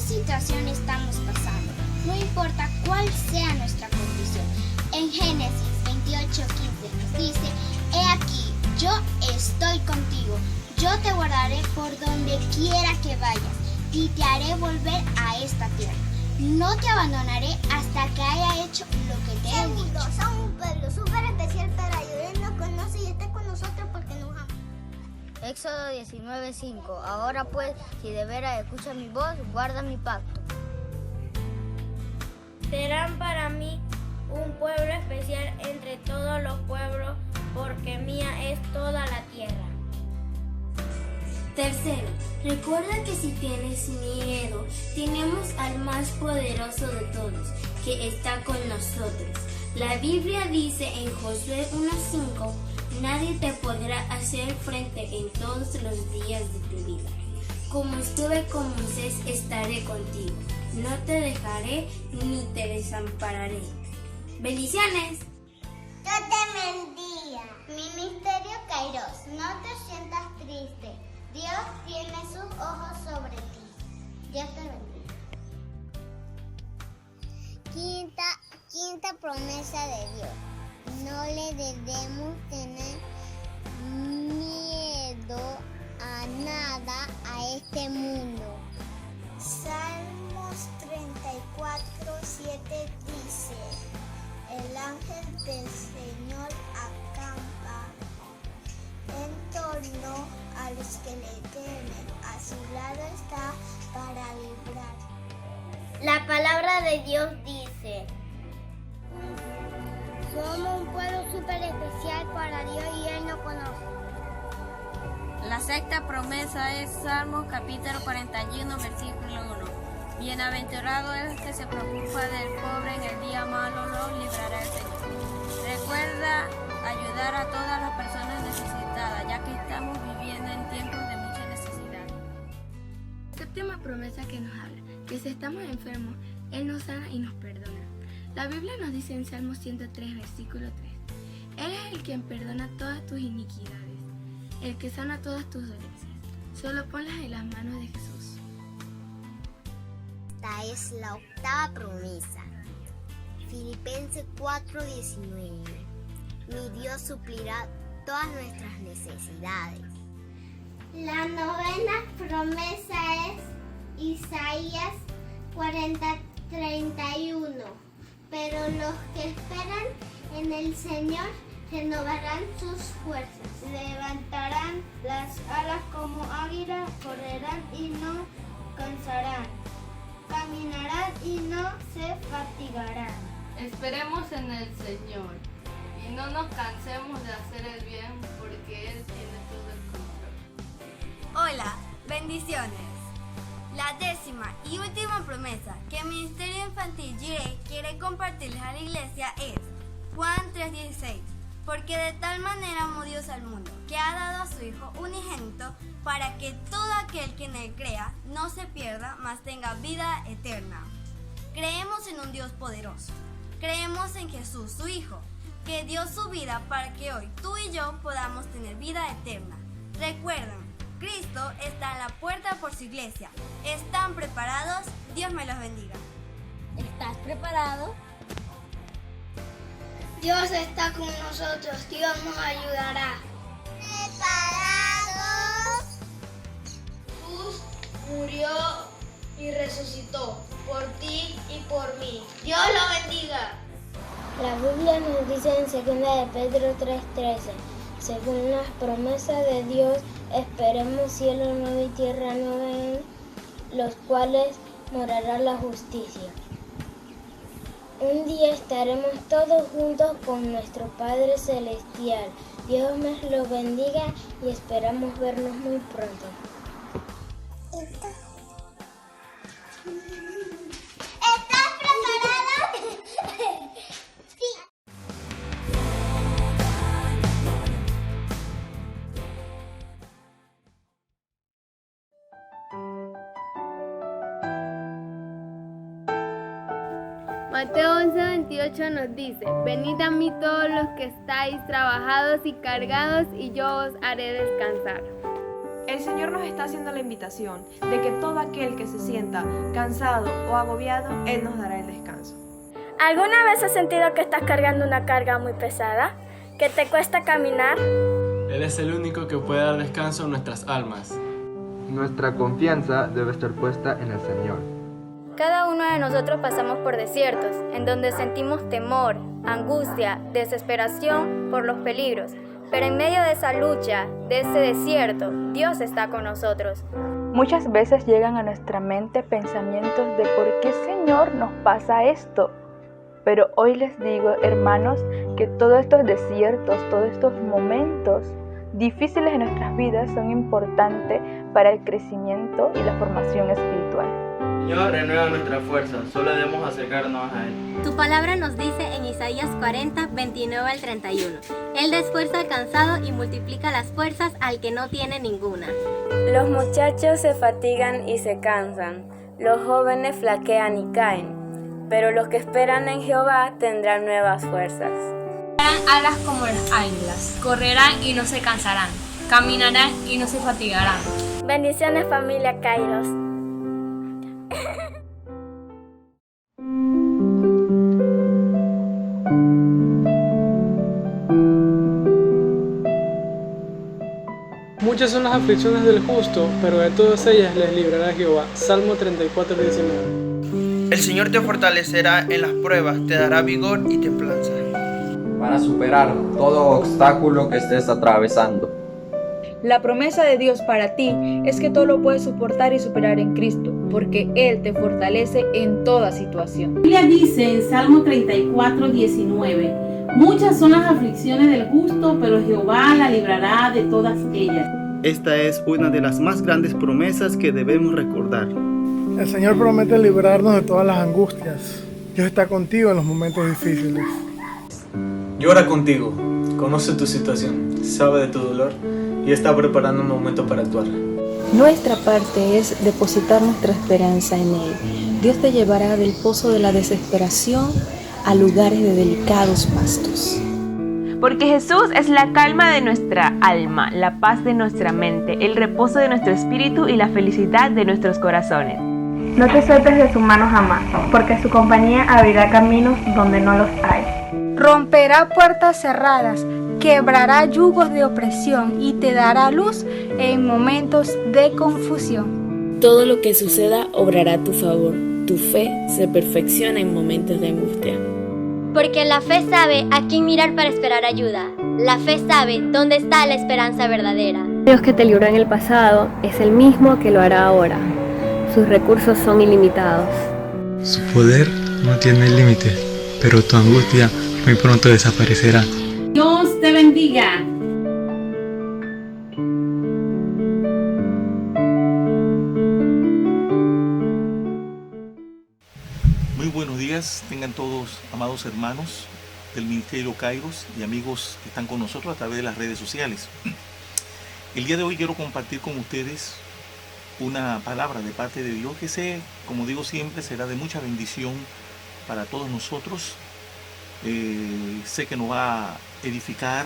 situación estamos pasando, no importa cuál sea nuestra condición. En Génesis 28:15 nos dice: He aquí, yo estoy contigo, yo te guardaré por donde quiera que vayas y te haré volver a esta tierra. No te abandonaré hasta que haya hecho lo que te he dicho. Somos un pueblo súper especial para Dios. Él nos conoce y está con nosotros porque nos ama. Éxodo 19:5. Ahora pues, si de veras escuchas mi voz, guarda mi pacto. Serán para mí un pueblo especial entre todos los pueblos, porque mía es toda la tierra. Tercero, recuerda que si tienes miedo, tenemos al más poderoso de todos, que está con nosotros. La Biblia dice en Josué 1:5, nadie te podrá hacer frente en todos los días de tu vida. Como estuve con Moisés, estaré contigo. No te dejaré ni te desampararé. ¡Bendiciones! Dios te bendiga. Ministerio Kairos, no te sientas triste. Dios tiene sus ojos sobre ti. Dios te bendiga. Quinta promesa de Dios. No le debemos tener miedo a nada a este mundo. Salmos 34:7 dice: El ángel del Señor acampa en torno a los que le temen. A su lado está para librar. La palabra de Dios dice: Somos un pueblo súper especial para Dios y Él nos conoce. La sexta promesa es Salmos capítulo 41, versículo 1. Bienaventurado el que se preocupa del pobre, en el día malo lo librará el Señor. Recuerda ayudar a todas las personas necesitadas, ya que estamos viviendo en tiempos de mucha necesidad. Séptima promesa que nos habla, que si estamos enfermos, Él nos sana y nos perdona. La Biblia nos dice en Salmo 103, versículo 3, Él es el quien perdona todas tus iniquidades, el que sana todas tus dolencias. Solo ponlas en las manos de Jesús. Esta es la octava promesa. Filipenses 4:19. Mi Dios suplirá todas nuestras necesidades. La novena promesa es Isaías 40:31. Pero los que esperan en el Señor renovarán sus fuerzas. Levantarán las alas como águila, correrán y no cansarán. Caminarán y no se fatigarán. Esperemos en el Señor y no nos cansemos de hacer el bien, porque Él tiene todo el control. Hola, bendiciones. La décima y última promesa que el Ministerio Infantil Jireh quiere compartirles a la iglesia es Juan 3:16. Porque de tal manera amó Dios al mundo, que ha dado a su Hijo unigénito, para que todo aquel que en Él crea no se pierda, mas tenga vida eterna. Creemos en un Dios poderoso. Creemos en Jesús, su Hijo, que dio su vida para que hoy tú y yo podamos tener vida eterna. Recuerden, Cristo está en la puerta por su iglesia. ¿Están preparados? Dios me los bendiga. ¿Estás preparado? Dios está con nosotros, Dios nos ayudará. ¿Preparados? Jesús murió y resucitó por ti y por mí. Dios lo bendiga. La Biblia nos dice en 2 de Pedro 3:13, según las promesas de Dios, esperemos cielo nuevo y tierra nueva en los cuales morará la justicia. Un día estaremos todos juntos con nuestro Padre Celestial. Dios nos lo bendiga y esperamos vernos muy pronto. ¿Estás preparada? Sí. Mateo 11:28 nos dice, venid a mí todos los que estáis trabajados y cargados, y yo os haré descansar. el Señor nos está haciendo la invitación de que todo aquel que se sienta cansado o agobiado, Él nos dará el descanso. ¿Alguna vez has sentido que estás cargando una carga muy pesada? ¿Que te cuesta caminar? Él es el único que puede dar descanso a nuestras almas. Nuestra confianza debe estar puesta en el Señor. Cada uno de nosotros pasamos por desiertos, en donde sentimos temor, angustia, desesperación por los peligros. Pero en medio de esa lucha, de ese desierto, Dios está con nosotros. Muchas veces llegan a nuestra mente pensamientos de ¿por qué, Señor, nos pasa esto? Pero hoy les digo, hermanos, que todos estos desiertos, todos estos momentos difíciles en nuestras vidas son importantes para el crecimiento y la formación espiritual. Señor, renueva nuestra fuerza, solo debemos acercarnos a Él. Tu palabra nos dice en Isaías 40, 29 al 31. Él da esfuerzo al cansado y multiplica las fuerzas al que no tiene ninguna. Los muchachos se fatigan y se cansan, los jóvenes flaquean y caen, pero los que esperan en Jehová tendrán nuevas fuerzas. Tendrán alas como las águilas, correrán y no se cansarán, caminarán y no se fatigarán. Bendiciones, familia Kairos. Muchas son las aflicciones del justo, pero de todas ellas les librará Jehová. Salmo 34, 19. El Señor te fortalecerá en las pruebas, te dará vigor y templanza. Para superar todo obstáculo que estés atravesando. La promesa de Dios para ti es que todo lo puedes soportar y superar en Cristo, porque Él te fortalece en toda situación. La Biblia dice en Salmo 34, 19, muchas son las aflicciones del justo, pero Jehová la librará de todas ellas. Esta es una de las más grandes promesas que debemos recordar. El Señor promete librarnos de todas las angustias. Dios está contigo en los momentos difíciles. Llora contigo, conoce tu situación, sabe de tu dolor y está preparando un momento para actuar. Nuestra parte es depositar nuestra esperanza en Él. Dios te llevará del pozo de la desesperación a lugares de delicados pastos. Porque Jesús es la calma de nuestra alma, la paz de nuestra mente, el reposo de nuestro espíritu y la felicidad de nuestros corazones. No te sueltes de su mano jamás, porque su compañía abrirá caminos donde no los hay. Romperá puertas cerradas, quebrará yugos de opresión y te dará luz en momentos de confusión. Todo lo que suceda obrará a tu favor. Tu fe se perfecciona en momentos de angustia. Porque la fe sabe a quién mirar para esperar ayuda. La fe sabe dónde está la esperanza verdadera. Dios que te libró en el pasado es el mismo que lo hará ahora. Sus recursos son ilimitados. Su poder no tiene límite, pero tu angustia muy pronto desaparecerá. Dios te bendiga. Muy buenos días, tengan todos amados hermanos del Ministerio Kairos y amigos que están con nosotros a través de las redes sociales. El día de hoy quiero compartir con ustedes una palabra de parte de Dios que sé, como digo siempre, será de mucha bendición para todos nosotros. Sé que nos va a edificar,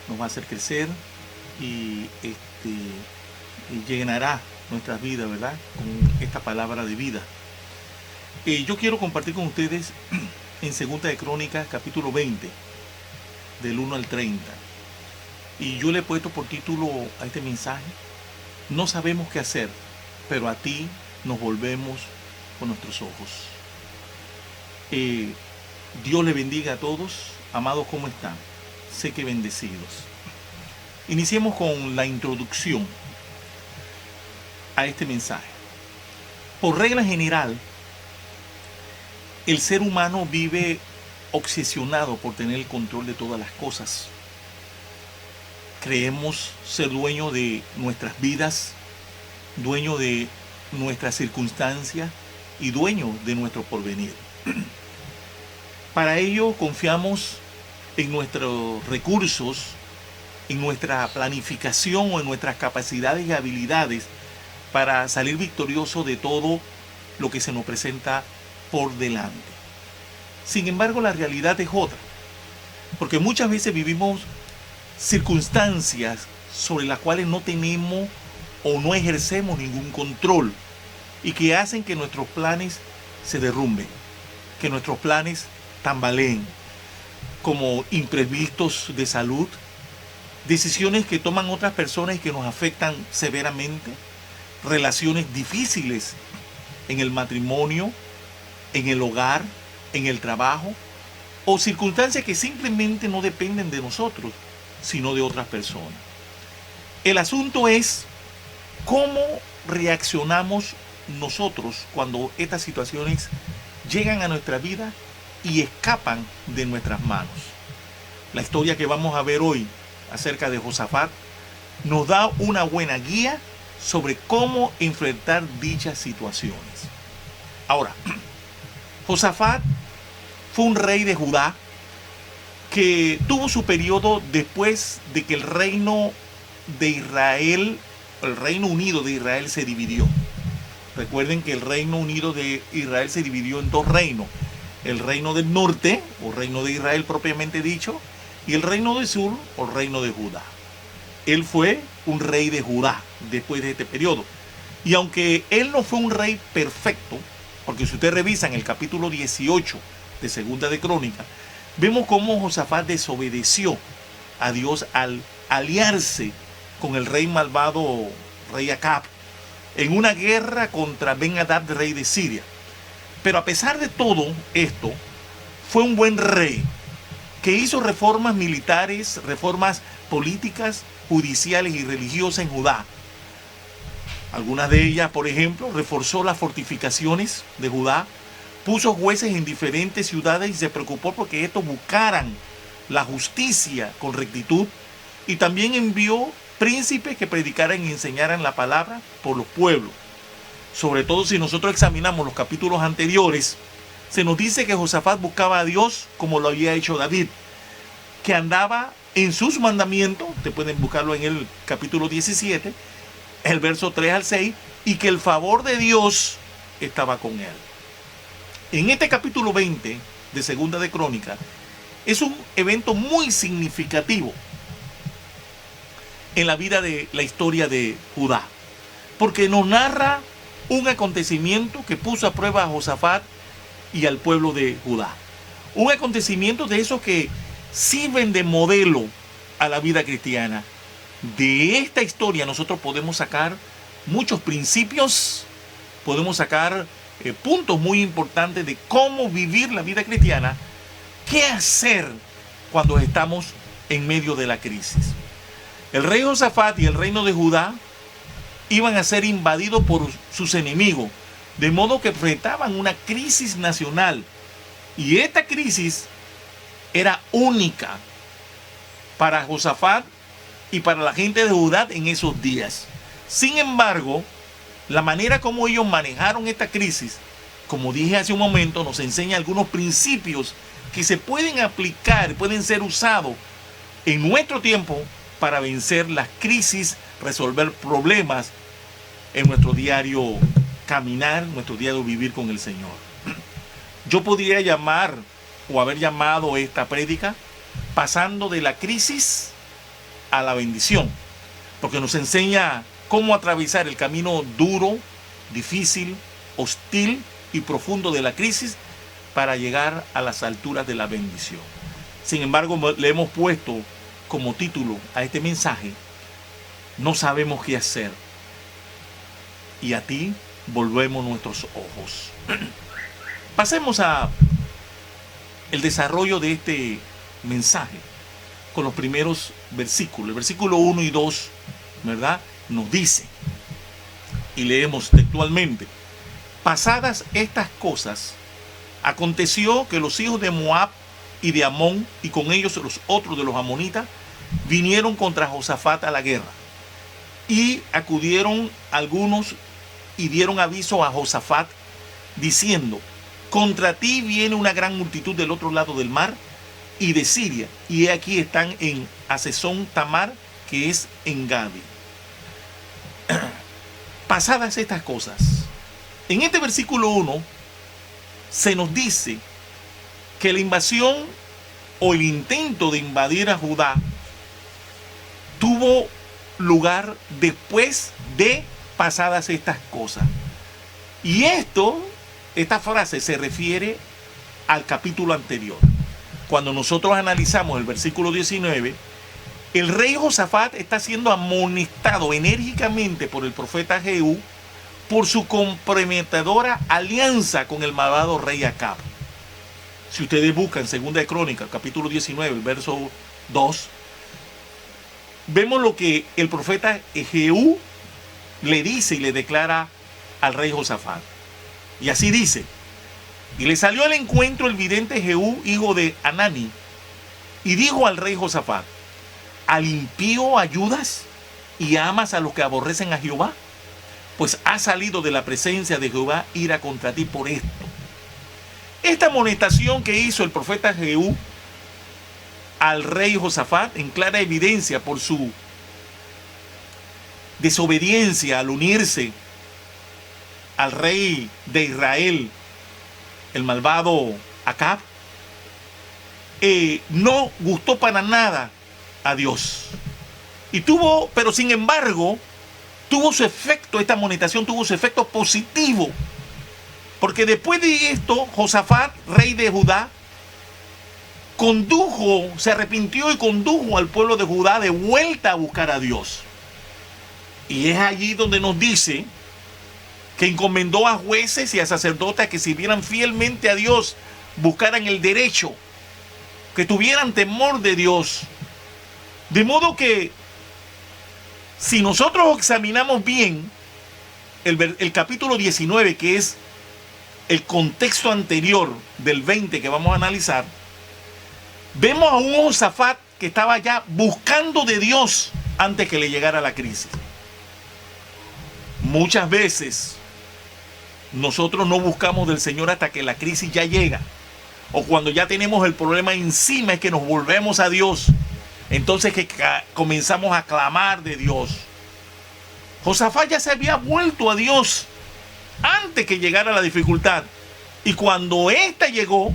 nos va a hacer crecer y llenará nuestras vidas, ¿verdad? Con esta palabra de vida. Yo quiero compartir con ustedes en 2 de Crónicas, capítulo 20, del 1 al 30. Y yo le he puesto por título a este mensaje: no sabemos qué hacer, pero a ti nos volvemos con nuestros ojos. Dios le bendiga a todos. Amados, ¿cómo están? Sé que bendecidos. Iniciemos con la introducción a este mensaje. Por regla general, el ser humano vive obsesionado por tener el control de todas las cosas. Creemos ser dueño de nuestras vidas, dueño de nuestras circunstancias y dueño de nuestro porvenir. Para ello confiamos en nuestros recursos, en nuestra planificación o en nuestras capacidades y habilidades para salir victorioso de todo lo que se nos presenta por delante. Sin embargo, la realidad es otra, porque muchas veces vivimos circunstancias sobre las cuales no tenemos o no ejercemos ningún control y que hacen que nuestros planes se derrumben, que nuestros planes tambaleen, como imprevistos de salud, decisiones que toman otras personas y que nos afectan severamente, relaciones difíciles en el matrimonio, en el hogar, en el trabajo, o circunstancias que simplemente no dependen de nosotros, sino de otras personas. El asunto es cómo reaccionamos nosotros cuando estas situaciones llegan a nuestra vida y escapan de nuestras manos. La historia que vamos a ver hoy acerca de Josafat nos da una buena guía sobre cómo enfrentar dichas situaciones. Ahora, Josafat fue un rey de Judá que tuvo su periodo después de que el reino de Israel, el Reino Unido de Israel se dividió. Recuerden que el Reino Unido de Israel se dividió en dos reinos: el reino del norte, o reino de Israel propiamente dicho, y el reino del sur, o reino de Judá. Él fue un rey de Judá después de este periodo. Y aunque él no fue un rey perfecto, porque si ustedes revisan el capítulo 18 de Segunda de Crónica, vemos cómo Josafat desobedeció a Dios al aliarse con el rey malvado, rey Acab, en una guerra contra Ben-Hadad, rey de Siria. Pero a pesar de todo esto, fue un buen rey que hizo reformas militares, reformas políticas, judiciales y religiosas en Judá. Algunas de ellas, por ejemplo, reforzó las fortificaciones de Judá, puso jueces en diferentes ciudades y se preocupó porque estos buscaran la justicia con rectitud, y también envió príncipes que predicaran y enseñaran la palabra por los pueblos. Sobre todo si nosotros examinamos los capítulos anteriores, se nos dice que Josafat buscaba a Dios como lo había hecho David, que andaba en sus mandamientos. Te pueden buscarlo en el capítulo 17, el verso 3 al 6, y que el favor de Dios estaba con él. En este capítulo 20 de Segunda de Crónica es un evento muy significativo en la vida de la historia de Judá, porque nos narra un acontecimiento que puso a prueba a Josafat y al pueblo de Judá. Un acontecimiento de esos que sirven de modelo a la vida cristiana. De esta historia nosotros podemos sacar muchos principios, podemos sacar puntos muy importantes de cómo vivir la vida cristiana, qué hacer cuando estamos en medio de la crisis. El rey Josafat y el reino de Judá iban a ser invadidos por sus enemigos, de modo que enfrentaban una crisis nacional. Y esta crisis era única para Josafat y para la gente de Judá en esos días. Sin embargo, la manera como ellos manejaron esta crisis, como dije hace un momento, nos enseña algunos principios que se pueden aplicar, pueden ser usados en nuestro tiempo para vencer las crisis, resolver problemas en nuestro diario caminar, nuestro diario vivir con el Señor. Yo podría llamar o haber llamado esta prédica pasando de la crisis a la bendición, porque nos enseña cómo atravesar el camino duro, difícil, hostil y profundo de la crisis para llegar a las alturas de la bendición. Sin embargo, le hemos puesto como título a este mensaje: no sabemos qué hacer, y a ti volvemos nuestros ojos. Pasemos a el desarrollo de este mensaje con los primeros versículos. El versículo 1 y 2, ¿verdad?, nos dice, y leemos textualmente: pasadas estas cosas, aconteció que los hijos de Moab y de Amón, y con ellos los otros de los amonitas, vinieron contra Josafat a la guerra. Y acudieron algunos y dieron aviso a Josafat, diciendo: contra ti viene una gran multitud del otro lado del mar y de Siria, y he aquí están en Hazezón Tamar, que es en Gadi. Pasadas estas cosas, en este versículo 1 se nos dice que la invasión o el intento de invadir a Judá tuvo lugar después de pasadas estas cosas. Y esta frase se refiere al capítulo anterior. Cuando nosotros analizamos el versículo 19, el rey Josafat está siendo amonestado enérgicamente por el profeta Jehú por su comprometedora alianza con el malvado rey Acab. Si ustedes buscan 2 de Crónicas, capítulo 19, el verso 2, vemos lo que el profeta Jehú le dice y le declara al rey Josafat. Y así dice: y le salió al encuentro el vidente Jehú, hijo de Anani, y dijo al rey Josafat: ¿al impío ayudas y amas a los que aborrecen a Jehová? Pues ha salido de la presencia de Jehová ira contra ti por esto. Esta amonestación que hizo el profeta Jehú al rey Josafat en clara evidencia por su desobediencia al unirse al rey de Israel, el malvado Acab, no gustó para nada a Dios. Pero sin embargo, tuvo su efecto, esta amonestación tuvo su efecto positivo. Porque después de esto, Josafat, rey de Judá, se arrepintió y condujo al pueblo de Judá de vuelta a buscar a Dios. Y es allí donde nos dice que encomendó a jueces y a sacerdotes a que sirvieran fielmente a Dios, buscaran el derecho, que tuvieran temor de Dios. De modo que, si nosotros examinamos bien el capítulo 19, que es el contexto anterior del 20 que vamos a analizar, vemos a un Josafat que estaba ya buscando de Dios antes que le llegara la crisis. Muchas veces nosotros no buscamos del Señor hasta que la crisis ya llega, o cuando ya tenemos el problema encima es que nos volvemos a Dios. Entonces que comenzamos a clamar de Dios. Josafat ya se había vuelto a Dios antes que llegara la dificultad, y cuando ésta llegó,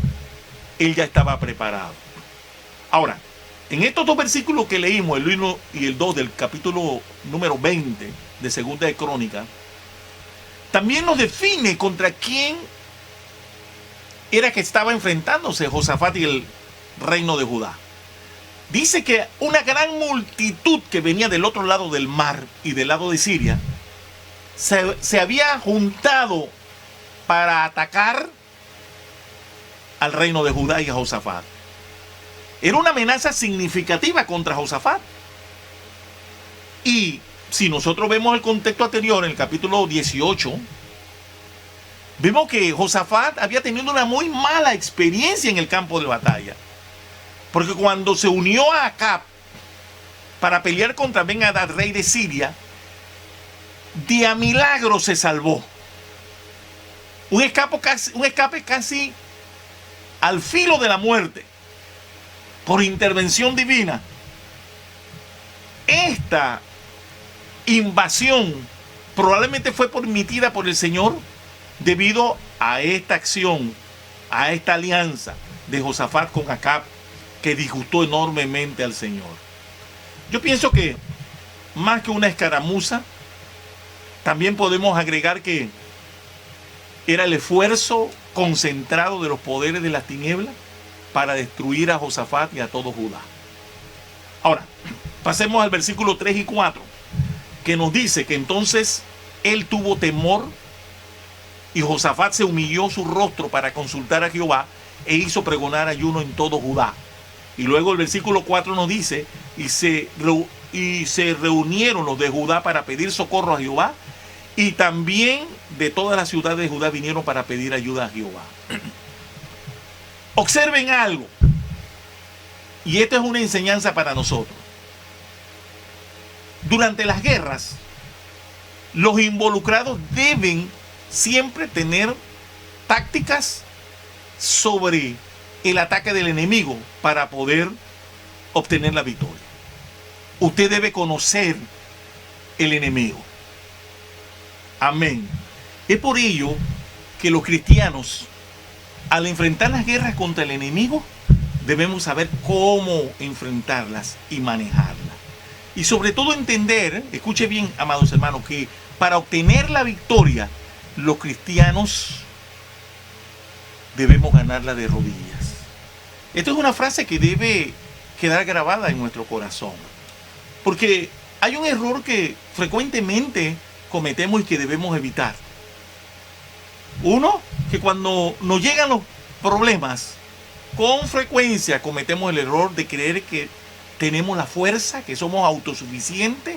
él ya estaba preparado. Ahora, en estos dos versículos que leímos, el 1 y el 2 del capítulo número 20 de 2 de Crónicas, también nos define contra quién era que estaba enfrentándose Josafat y el reino de Judá. Dice que una gran multitud que venía del otro lado del mar y del lado de Siria se había juntado para atacar al reino de Judá y a Josafat. Era una amenaza significativa contra Josafat. Y si nosotros vemos el contexto anterior, en el capítulo 18, vemos que Josafat había tenido una muy mala experiencia en el campo de batalla. Porque cuando se unió a Acab para pelear contra Ben-Hadad, rey de Siria, de a milagro se salvó. Un escape casi al filo de la muerte, por intervención divina. Esta invasión probablemente fue permitida por el Señor debido a esta acción, a esta alianza de Josafat con Acab, que disgustó enormemente al Señor. Yo pienso que más que una escaramuza, también podemos agregar que era el esfuerzo concentrado de los poderes de las tinieblas para destruir a Josafat y a todo Judá. Ahora, pasemos al versículo 3 y 4, que nos dice que entonces él tuvo temor y Josafat se humilló su rostro para consultar a Jehová e hizo pregonar ayuno en todo Judá. Y luego el versículo 4 nos dice, y se reunieron los de Judá para pedir socorro a Jehová, y también de todas las ciudades de Judá vinieron para pedir ayuda a Jehová. Observen algo, y esto es una enseñanza para nosotros. Durante las guerras, los involucrados deben siempre tener tácticas sobre el ataque del enemigo para poder obtener la victoria. Usted debe conocer el enemigo. Amén. Es por ello que los cristianos, al enfrentar las guerras contra el enemigo, debemos saber cómo enfrentarlas y manejarlas. Y sobre todo entender, escuche bien, amados hermanos, que para obtener la victoria, los cristianos debemos ganarla de rodillas. Esto es una frase que debe quedar grabada en nuestro corazón. Porque hay un error que frecuentemente cometemos y que debemos evitar. Uno, que cuando nos llegan los problemas, con frecuencia cometemos el error de creer que tenemos la fuerza, que somos autosuficientes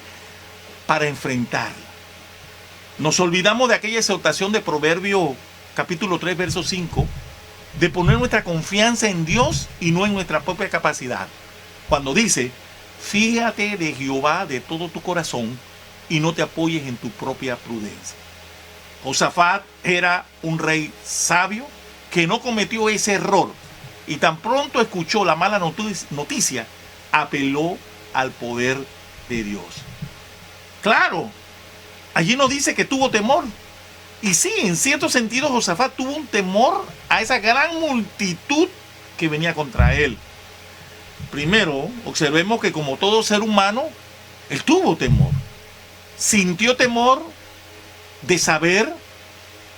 para enfrentarla. Nos olvidamos de aquella exhortación de Proverbios capítulo 3, verso 5, de poner nuestra confianza en Dios y no en nuestra propia capacidad. Cuando dice, fíjate de Jehová de todo tu corazón y no te apoyes en tu propia prudencia. Josafat era un rey sabio que no cometió ese error y tan pronto escuchó la mala noticia, apeló al poder de Dios. Claro, allí nos dice que tuvo temor. Y sí, en cierto sentido Josafat tuvo un temor a esa gran multitud que venía contra él. Primero, observemos que como todo ser humano, él tuvo temor. Sintió temor de saber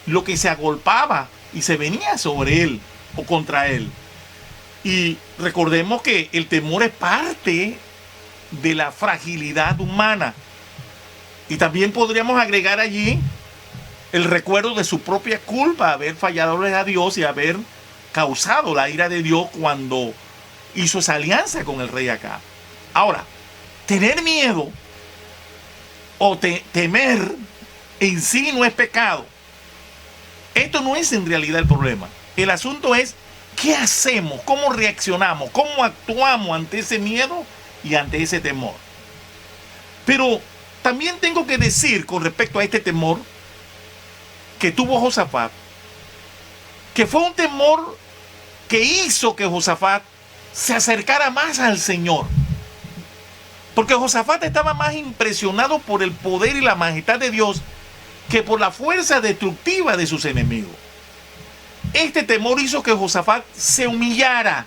lo que se agolpaba y se venía sobre él o contra él. Y recordemos que el temor es parte de la fragilidad humana. Y también podríamos agregar allí el recuerdo de su propia culpa, haber fallado a Dios y haber causado la ira de Dios cuando hizo esa alianza con el rey Acab. Ahora, tener miedo o temer en sí no es pecado. Esto no es en realidad el problema. El asunto es qué hacemos, cómo reaccionamos, cómo actuamos ante ese miedo y ante ese temor. Pero también tengo que decir con respecto a este temor que tuvo Josafat, que fue un temor que hizo que Josafat se acercara más al Señor. Porque Josafat estaba más impresionado por el poder y la majestad de Dios que por la fuerza destructiva de sus enemigos. Este temor hizo que Josafat se humillara.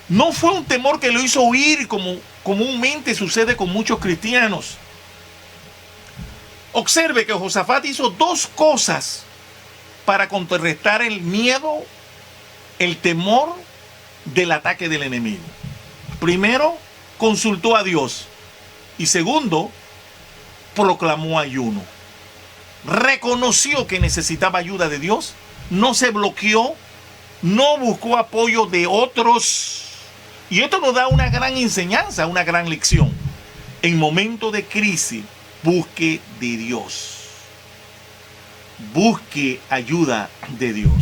No fue un temor que lo hizo huir como comúnmente sucede con muchos cristianos. Observe que Josafat hizo dos cosas para contrarrestar el miedo, el temor del ataque del enemigo. Primero, consultó a Dios. Y segundo, proclamó ayuno. Reconoció que necesitaba ayuda de Dios. No se bloqueó. No buscó apoyo de otros. Y esto nos da una gran enseñanza, una gran lección. En momentos de crisis, busque de Dios. Busque ayuda de Dios.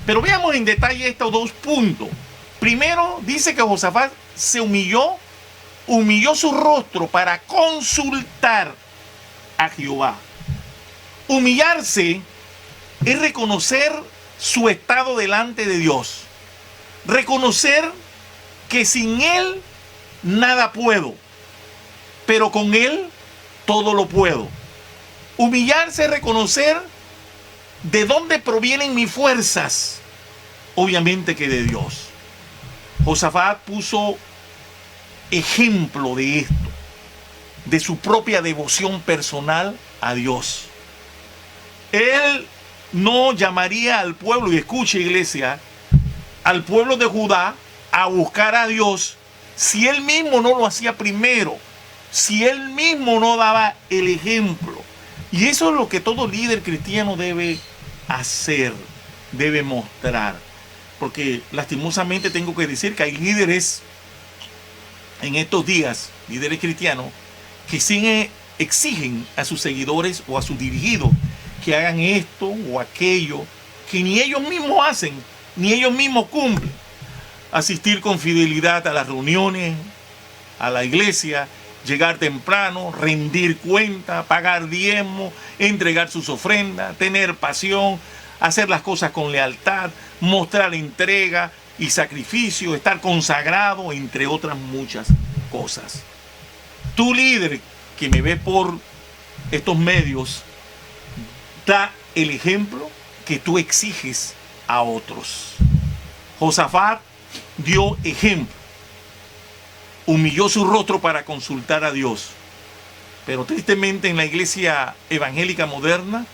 Pero veamos en detalle estos dos puntos. Primero, dice que Josafat se humilló su rostro para consultar a Jehová. Humillarse es reconocer su estado delante de Dios. Reconocer que sin Él nada puedo, pero con Él todo lo puedo. Humillarse es reconocer de dónde provienen mis fuerzas. Obviamente que de Dios. Josafat puso ejemplo de esto, de su propia devoción personal a Dios. Él no llamaría al pueblo, y escuche iglesia, al pueblo de Judá a buscar a Dios si él mismo no lo hacía primero, si él mismo no daba el ejemplo. Y eso es lo que todo líder cristiano debe hacer, debe mostrar. Porque lastimosamente tengo que decir que hay líderes en estos días, líderes cristianos, que sí exigen a sus seguidores o a sus dirigidos que hagan esto o aquello, que ni ellos mismos hacen, ni ellos mismos cumplen. Asistir con fidelidad a las reuniones, a la iglesia, llegar temprano, rendir cuenta, pagar diezmo, entregar sus ofrendas, tener pasión, hacer las cosas con lealtad, mostrar entrega y sacrificio, estar consagrado, entre otras muchas cosas. Tú, líder que me ves por estos medios, da el ejemplo que tú exiges a otros. Josafat dio ejemplo. humilló su rostro para consultar a Dios. Pero tristemente en la iglesia evangélica moderna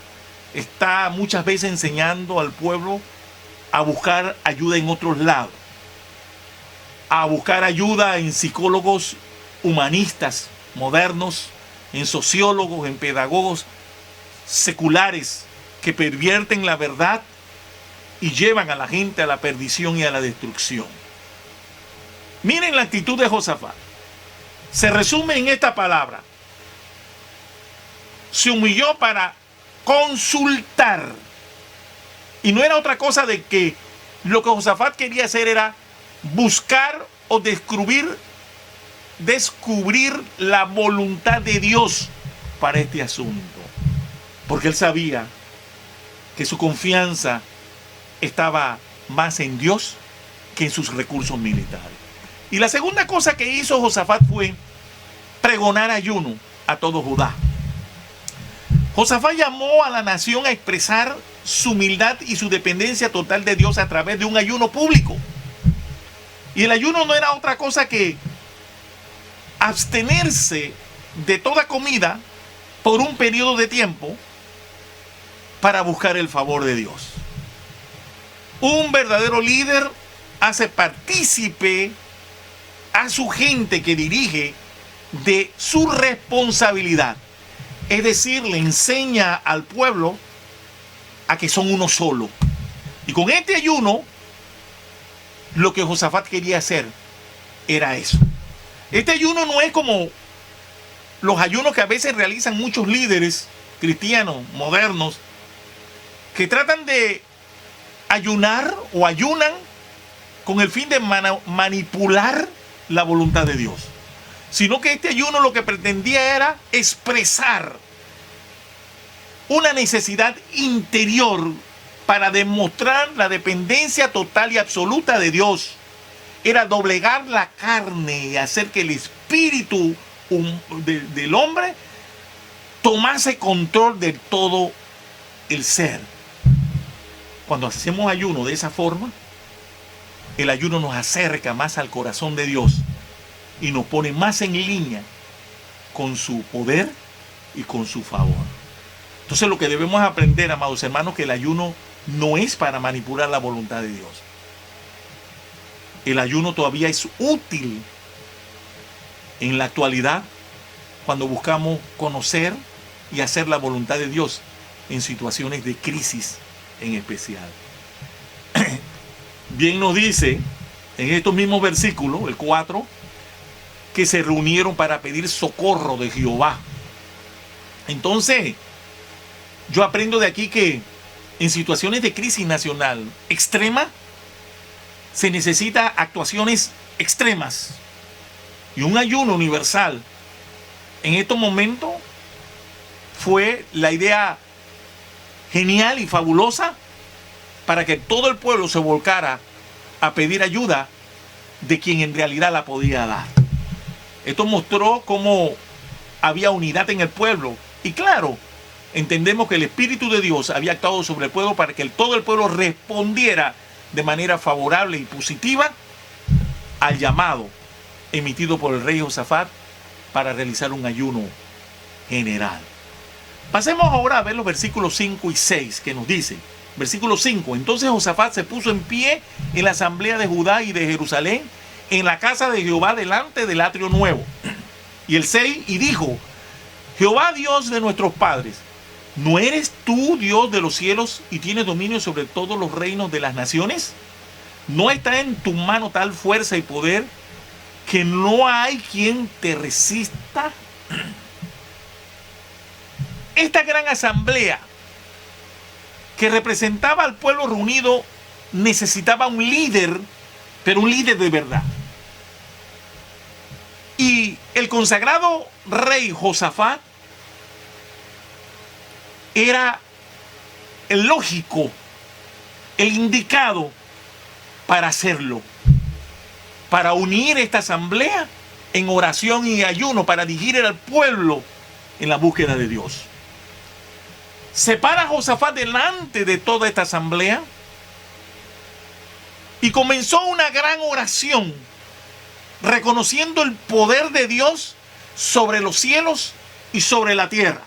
está muchas veces enseñando al pueblo a buscar ayuda en otros lados, a buscar ayuda en psicólogos humanistas modernos, en sociólogos, en pedagogos seculares que pervierten la verdad y llevan a la gente a la perdición y a la destrucción. Miren la actitud de Josafat. Se resume en esta palabra: se humilló para consultar. Y no era otra cosa de que lo que Josafat quería hacer era buscar o descubrir la voluntad de Dios para este asunto. Porque él sabía que su confianza estaba más en Dios que en sus recursos militares. Y la segunda cosa que hizo Josafat fue pregonar ayuno a todo Judá. Josafat llamó a la nación a expresar su humildad y su dependencia total de Dios a través de un ayuno público. Y el ayuno no era otra cosa que abstenerse de toda comida por un periodo de tiempo para buscar el favor de Dios. Un verdadero líder hace partícipe a su gente que dirige de su responsabilidad. Es decir, le enseña al pueblo a que son uno solo. Y con este ayuno, lo que Josafat quería hacer era eso. Este ayuno no es como los ayunos que a veces realizan muchos líderes cristianos modernos, que tratan de ayunar o ayunan con el fin de manipular la voluntad de Dios. Sino que este ayuno lo que pretendía era expresar una necesidad interior para demostrar la dependencia total y absoluta de Dios. Era doblegar la carne y hacer que el espíritu del hombre tomase control de todo el ser. Cuando hacemos ayuno de esa forma, el ayuno nos acerca más al corazón de Dios y nos pone más en línea con su poder y con su favor. Entonces lo que debemos aprender, amados hermanos, que el ayuno no es para manipular la voluntad de Dios. El ayuno todavía es útil en la actualidad cuando buscamos conocer y hacer la voluntad de Dios en situaciones de crisis en especial. Bien nos dice en estos mismos versículos, el 4, que se reunieron para pedir socorro de Jehová. Entonces, yo aprendo de aquí que en situaciones de crisis nacional extrema, se necesita actuaciones extremas. Y un ayuno universal en estos momentos fue la idea genial y fabulosa para que todo el pueblo se volcara a pedir ayuda de quien en realidad la podía dar. Esto mostró cómo había unidad en el pueblo. Y claro, entendemos que el Espíritu de Dios había actuado sobre el pueblo para que todo el pueblo respondiera de manera favorable y positiva al llamado emitido por el rey Josafat para realizar un ayuno general. Pasemos ahora a ver los versículos 5 y 6 que nos dice. Versículo 5. Entonces Josafat se puso en pie en la asamblea de Judá y de Jerusalén, en la casa de Jehová delante del atrio nuevo. Y el 6, y dijo: Jehová Dios de nuestros padres, ¿no eres tú Dios de los cielos y tienes dominio sobre todos los reinos de las naciones? ¿No está en tu mano tal fuerza y poder que no hay quien te resista? Esta gran asamblea que representaba al pueblo reunido necesitaba un líder, pero un líder de verdad. Y el consagrado rey Josafat era el lógico, el indicado para hacerlo, para unir esta asamblea en oración y ayuno, para dirigir al pueblo en la búsqueda de Dios. Se para Josafat delante de toda esta asamblea y comenzó una gran oración reconociendo el poder de Dios sobre los cielos y sobre la tierra.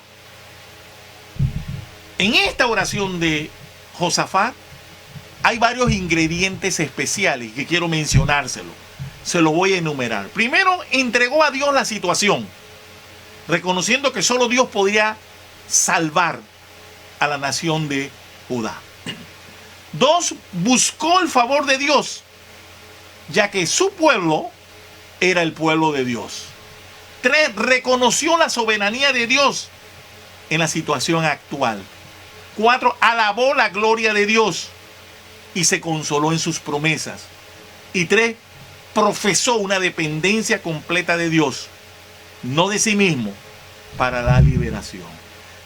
En esta oración de Josafat hay varios ingredientes especiales que quiero mencionárselo. Se los voy a enumerar. Primero, entregó a Dios la situación, reconociendo que solo Dios podría salvar a la nación de Judá. 2, buscó el favor de Dios, ya que su pueblo era el pueblo de Dios. 3, reconoció la soberanía de Dios en la situación actual. 4, alabó la gloria de Dios y se consoló en sus promesas. Y 3, profesó una dependencia completa de Dios, no de sí mismo, para la liberación.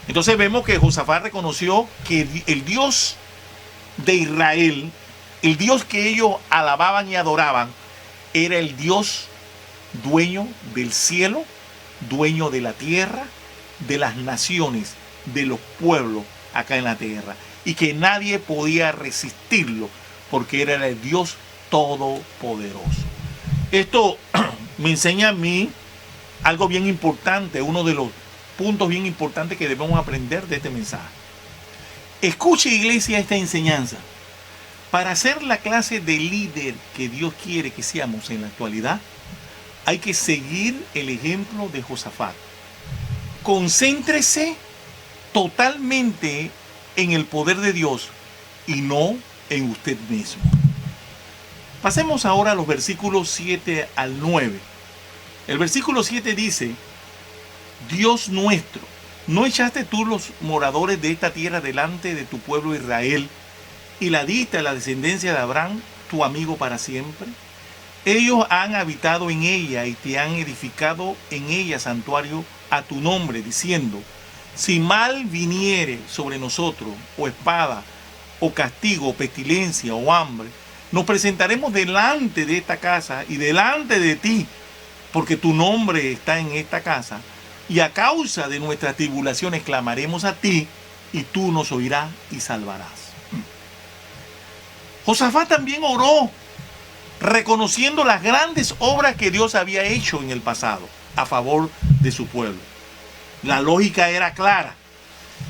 Entonces vemos que Josafat reconoció que el Dios de Israel, el Dios que ellos alababan y adoraban, era el Dios dueño del cielo, dueño de la tierra, de las naciones, de los pueblos acá en la tierra, y que nadie podía resistirlo porque era el Dios todopoderoso. Esto me enseña a mí algo bien importante, uno de los puntos bien importantes que debemos aprender de este mensaje. Escuche, iglesia, esta enseñanza. Para ser la clase de líder que Dios quiere que seamos en la actualidad, hay que seguir el ejemplo de Josafat. Concéntrese totalmente en el poder de Dios y no en usted mismo. Pasemos ahora a los versículos 7 al 9. El versículo 7 dice: Dios nuestro, ¿no echaste tú los moradores de esta tierra delante de tu pueblo Israel y la diste a la descendencia de Abraham, tu amigo para siempre? Ellos han habitado en ella y te han edificado en ella santuario a tu nombre, diciendo: si mal viniere sobre nosotros, o espada, o castigo, o pestilencia, o hambre, nos presentaremos delante de esta casa y delante de ti, porque tu nombre está en esta casa, y a causa de nuestras tribulaciones clamaremos a ti, y tú nos oirás y salvarás. Josafat también oró, reconociendo las grandes obras que Dios había hecho en el pasado a favor de su pueblo. La lógica era clara.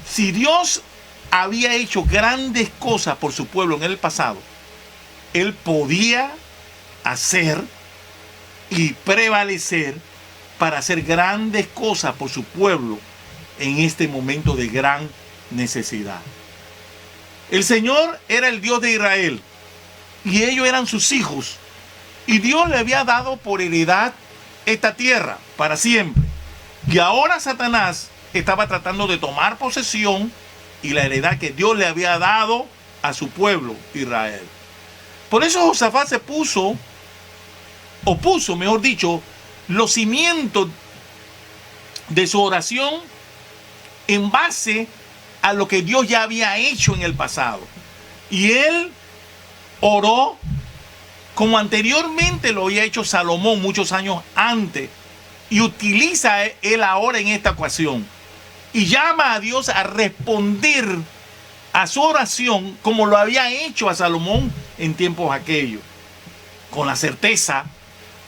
Si Dios había hecho grandes cosas por su pueblo en el pasado, Él podía hacer y prevalecer para hacer grandes cosas por su pueblo en este momento de gran necesidad. El Señor era el Dios de Israel y ellos eran sus hijos, y Dios le había dado por heredad esta tierra para siempre. Y ahora Satanás estaba tratando de tomar posesión y la heredad que Dios le había dado a su pueblo Israel. Por eso Josafat puso, mejor dicho, los cimientos de su oración en base a lo que Dios ya había hecho en el pasado. Y él oró como anteriormente lo había hecho Salomón muchos años antes, y utiliza él ahora en esta ocasión, y llama a Dios a responder a su oración como lo había hecho a Salomón en tiempos aquellos, con la certeza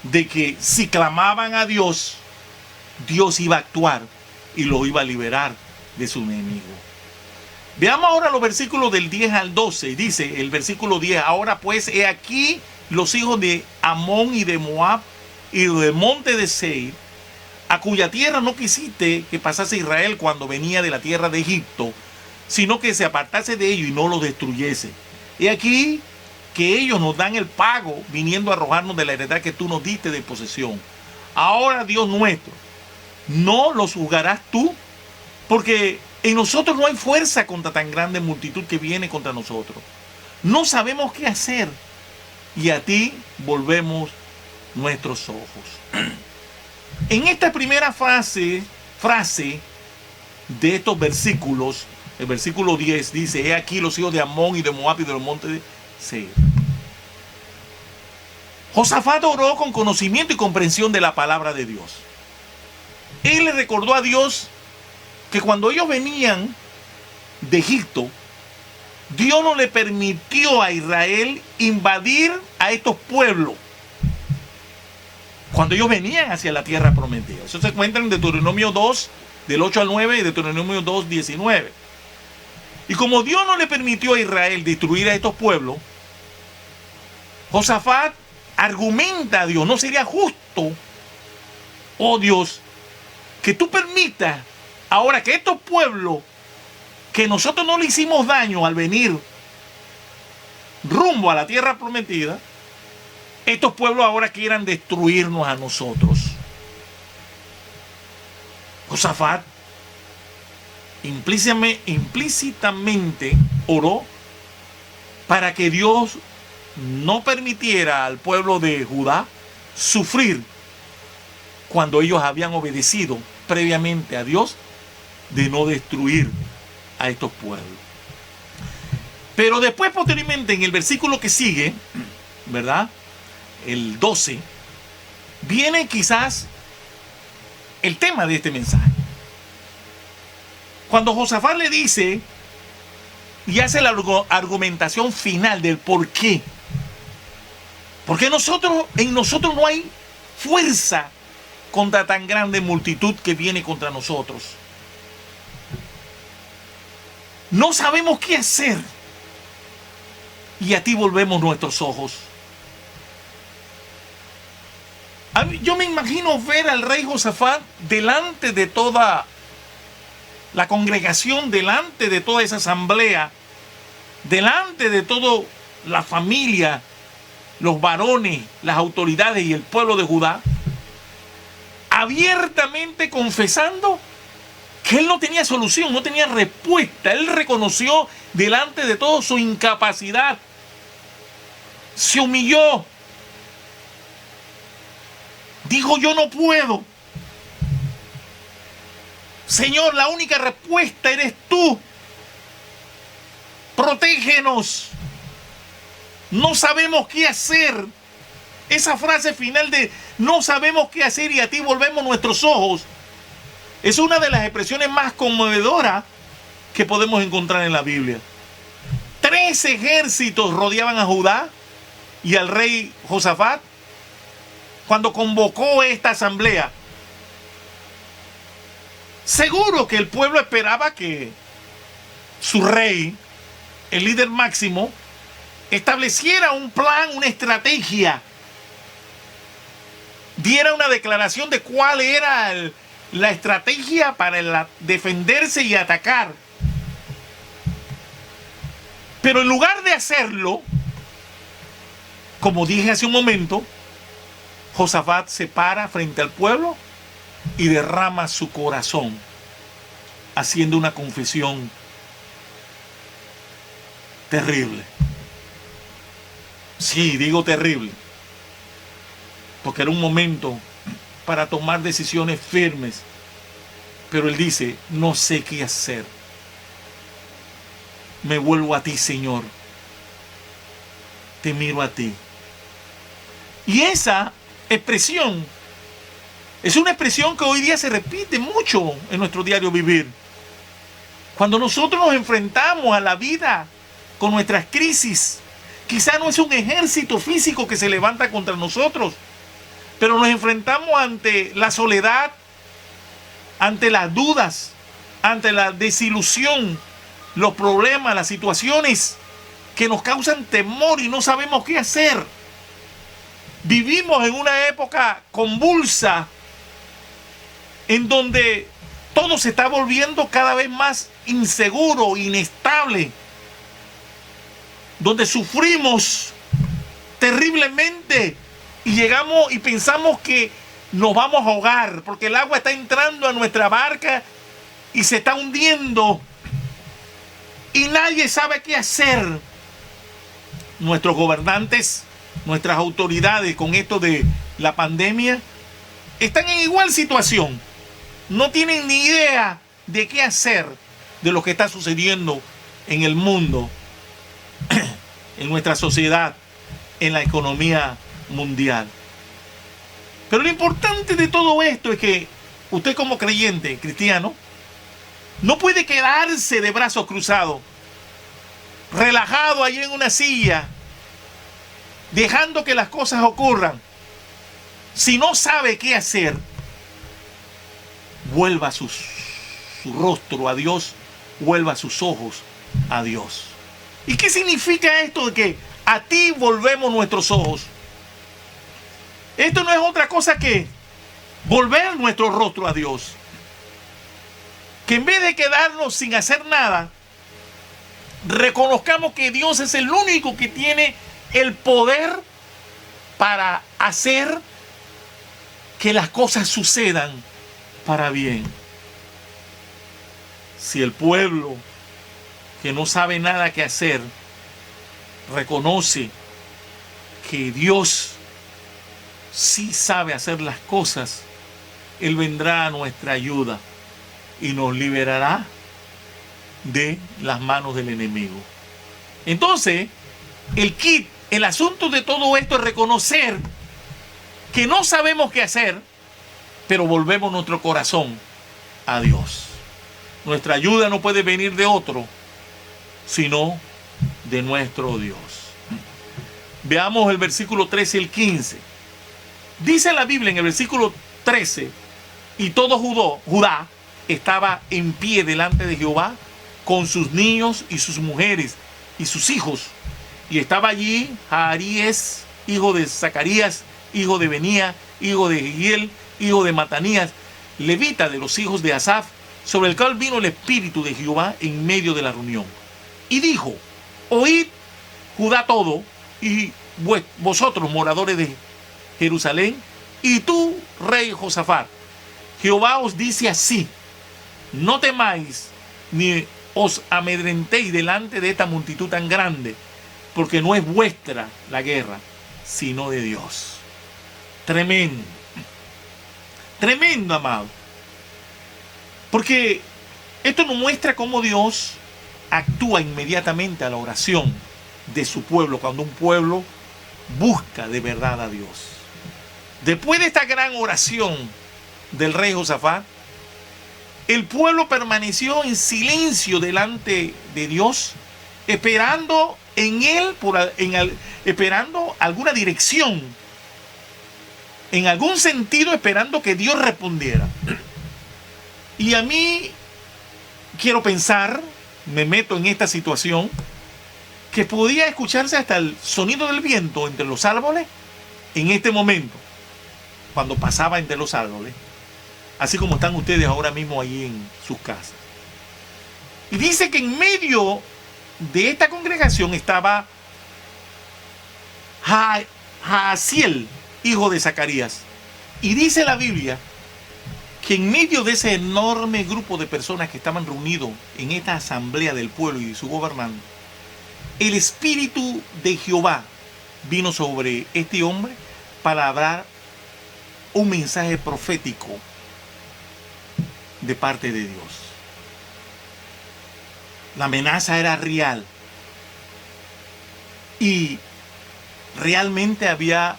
de que si clamaban a Dios, Dios iba a actuar y lo iba a liberar de su enemigo. Veamos ahora los versículos del 10 al 12. Dice el versículo 10: ahora pues, he aquí los hijos de Amón y de Moab y del monte de Seir, a cuya tierra no quisiste que pasase Israel cuando venía de la tierra de Egipto, sino que se apartase de ellos y no los destruyese. He aquí que ellos nos dan el pago, viniendo a arrojarnos de la heredad que tú nos diste de posesión. Ahora, Dios nuestro, ¿no los juzgarás tú? Porque en nosotros no hay fuerza contra tan grande multitud que viene contra nosotros. No sabemos qué hacer, y a ti volvemos nuestros ojos. En esta primera frase de estos versículos, el versículo 10 dice: he aquí los hijos de Amón y de Moab y del monte de Seir. Josafat oró con conocimiento y comprensión de la palabra de Dios. Él le recordó a Dios que cuando ellos venían de Egipto, Dios no le permitió a Israel invadir a estos pueblos. cuando ellos venían hacia la tierra prometida. Eso se encuentra en Deuteronomio 2, del 8 al 9, y Deuteronomio 2, 19. Y como Dios no le permitió a Israel destruir a estos pueblos, Josafat argumenta a Dios: no sería justo, oh Dios, que tú permitas ahora que estos pueblos, que nosotros no le hicimos daño al venir rumbo a la tierra prometida, estos pueblos ahora quieran destruirnos a nosotros. Josafat implícitamente oró para que Dios no permitiera al pueblo de Judá sufrir cuando ellos habían obedecido previamente a Dios de no destruir a estos pueblos. Pero después, posteriormente, en el versículo que sigue, ¿verdad?, el 12, viene quizás el tema de este mensaje. Cuando Josafat le dice y hace la argumentación final del por qué. Porque en nosotros no hay fuerza contra tan grande multitud que viene contra nosotros. No sabemos qué hacer. Y a ti volvemos nuestros ojos. Yo me imagino ver al rey Josafat delante de toda la congregación, delante de toda esa asamblea, delante de toda la familia, los varones, las autoridades y el pueblo de Judá, abiertamente confesando que él no tenía solución, no tenía respuesta. Él reconoció delante de todo su incapacidad. Se humilló. Dijo: yo no puedo. Señor, la única respuesta eres tú. Protégenos. No sabemos qué hacer. Esa frase final de no sabemos qué hacer y a ti volvemos nuestros ojos es una de las expresiones más conmovedoras que podemos encontrar en la Biblia. 3 ejércitos rodeaban a Judá y al rey Josafat cuando convocó esta asamblea. Seguro que el pueblo esperaba que su rey, el líder máximo, estableciera un plan, una estrategia, diera una declaración de cuál era la estrategia para defenderse y atacar. Pero en lugar de hacerlo, como dije hace un momento, Josafat se para frente al pueblo y derrama su corazón, haciendo una confesión terrible. Sí, digo terrible, porque era un momento para tomar decisiones firmes. Pero él dice: no sé qué hacer. Me vuelvo a ti, Señor. Te miro a ti. Y esa expresión es una expresión que hoy día se repite mucho en nuestro diario vivir. Cuando nosotros nos enfrentamos a la vida con nuestras crisis, quizá no es un ejército físico que se levanta contra nosotros, pero nos enfrentamos ante la soledad, ante las dudas, ante la desilusión, los problemas, las situaciones que nos causan temor y no sabemos qué hacer. Vivimos en una época convulsa en donde todo se está volviendo cada vez más inseguro, inestable, donde sufrimos terriblemente y llegamos y pensamos que nos vamos a ahogar porque el agua está entrando a nuestra barca y se está hundiendo y nadie sabe qué hacer. Nuestros gobernantes, nuestras autoridades con esto de la pandemia están en igual situación. No tienen ni idea de qué hacer de lo que está sucediendo en el mundo, en nuestra sociedad, en la economía mundial. Pero lo importante de todo esto es que usted, como creyente cristiano, no puede quedarse de brazos cruzados, relajado allí en una silla, dejando que las cosas ocurran, si no sabe qué hacer, vuelva su rostro a Dios, vuelva sus ojos a Dios. ¿Y qué significa esto de que a ti volvemos nuestros ojos? Esto no es otra cosa que volver nuestro rostro a Dios. Que en vez de quedarnos sin hacer nada, reconozcamos que Dios es el único que tiene el poder para hacer que las cosas sucedan para bien. Si el pueblo que no sabe nada que hacer reconoce que Dios sí sabe hacer las cosas, Él vendrá a nuestra ayuda y nos liberará de las manos del enemigo. Entonces, el asunto de todo esto es reconocer que no sabemos qué hacer, pero volvemos nuestro corazón a Dios. Nuestra ayuda no puede venir de otro, sino de nuestro Dios. Veamos el versículo 13 y el 15. Dice la Biblia en el versículo 13, y todo Judá estaba en pie delante de Jehová con sus niños y sus mujeres y sus hijos. Y estaba allí Jaarías, hijo de Zacarías, hijo de Benía, hijo de Jehiel, hijo de Matanías, levita de los hijos de Asaf, sobre el cual vino el Espíritu de Jehová en medio de la reunión. Y dijo: oíd Judá todo, y vosotros moradores de Jerusalén, y tú, rey Josafat, Jehová os dice así: no temáis ni os amedrentéis delante de esta multitud tan grande, porque no es vuestra la guerra, sino de Dios. Tremendo. Tremendo, amado. Porque esto nos muestra cómo Dios actúa inmediatamente a la oración de su pueblo, cuando un pueblo busca de verdad a Dios. Después de esta gran oración del rey Josafat, el pueblo permaneció en silencio delante de Dios, esperando en él, esperando alguna dirección, en algún sentido esperando que Dios respondiera. Y a mí quiero pensar, me meto en esta situación, que podía escucharse hasta el sonido del viento entre los árboles en este momento, cuando pasaba entre los árboles, así como están ustedes ahora mismo allí en sus casas. Y dice que en medio de esta congregación estaba Jaasiel, hijo de Zacarías. Y dice la Biblia que en medio de ese enorme grupo de personas que estaban reunidos en esta asamblea del pueblo y de su gobernante, el Espíritu de Jehová vino sobre este hombre para hablar un mensaje profético de parte de Dios. La amenaza era real y realmente había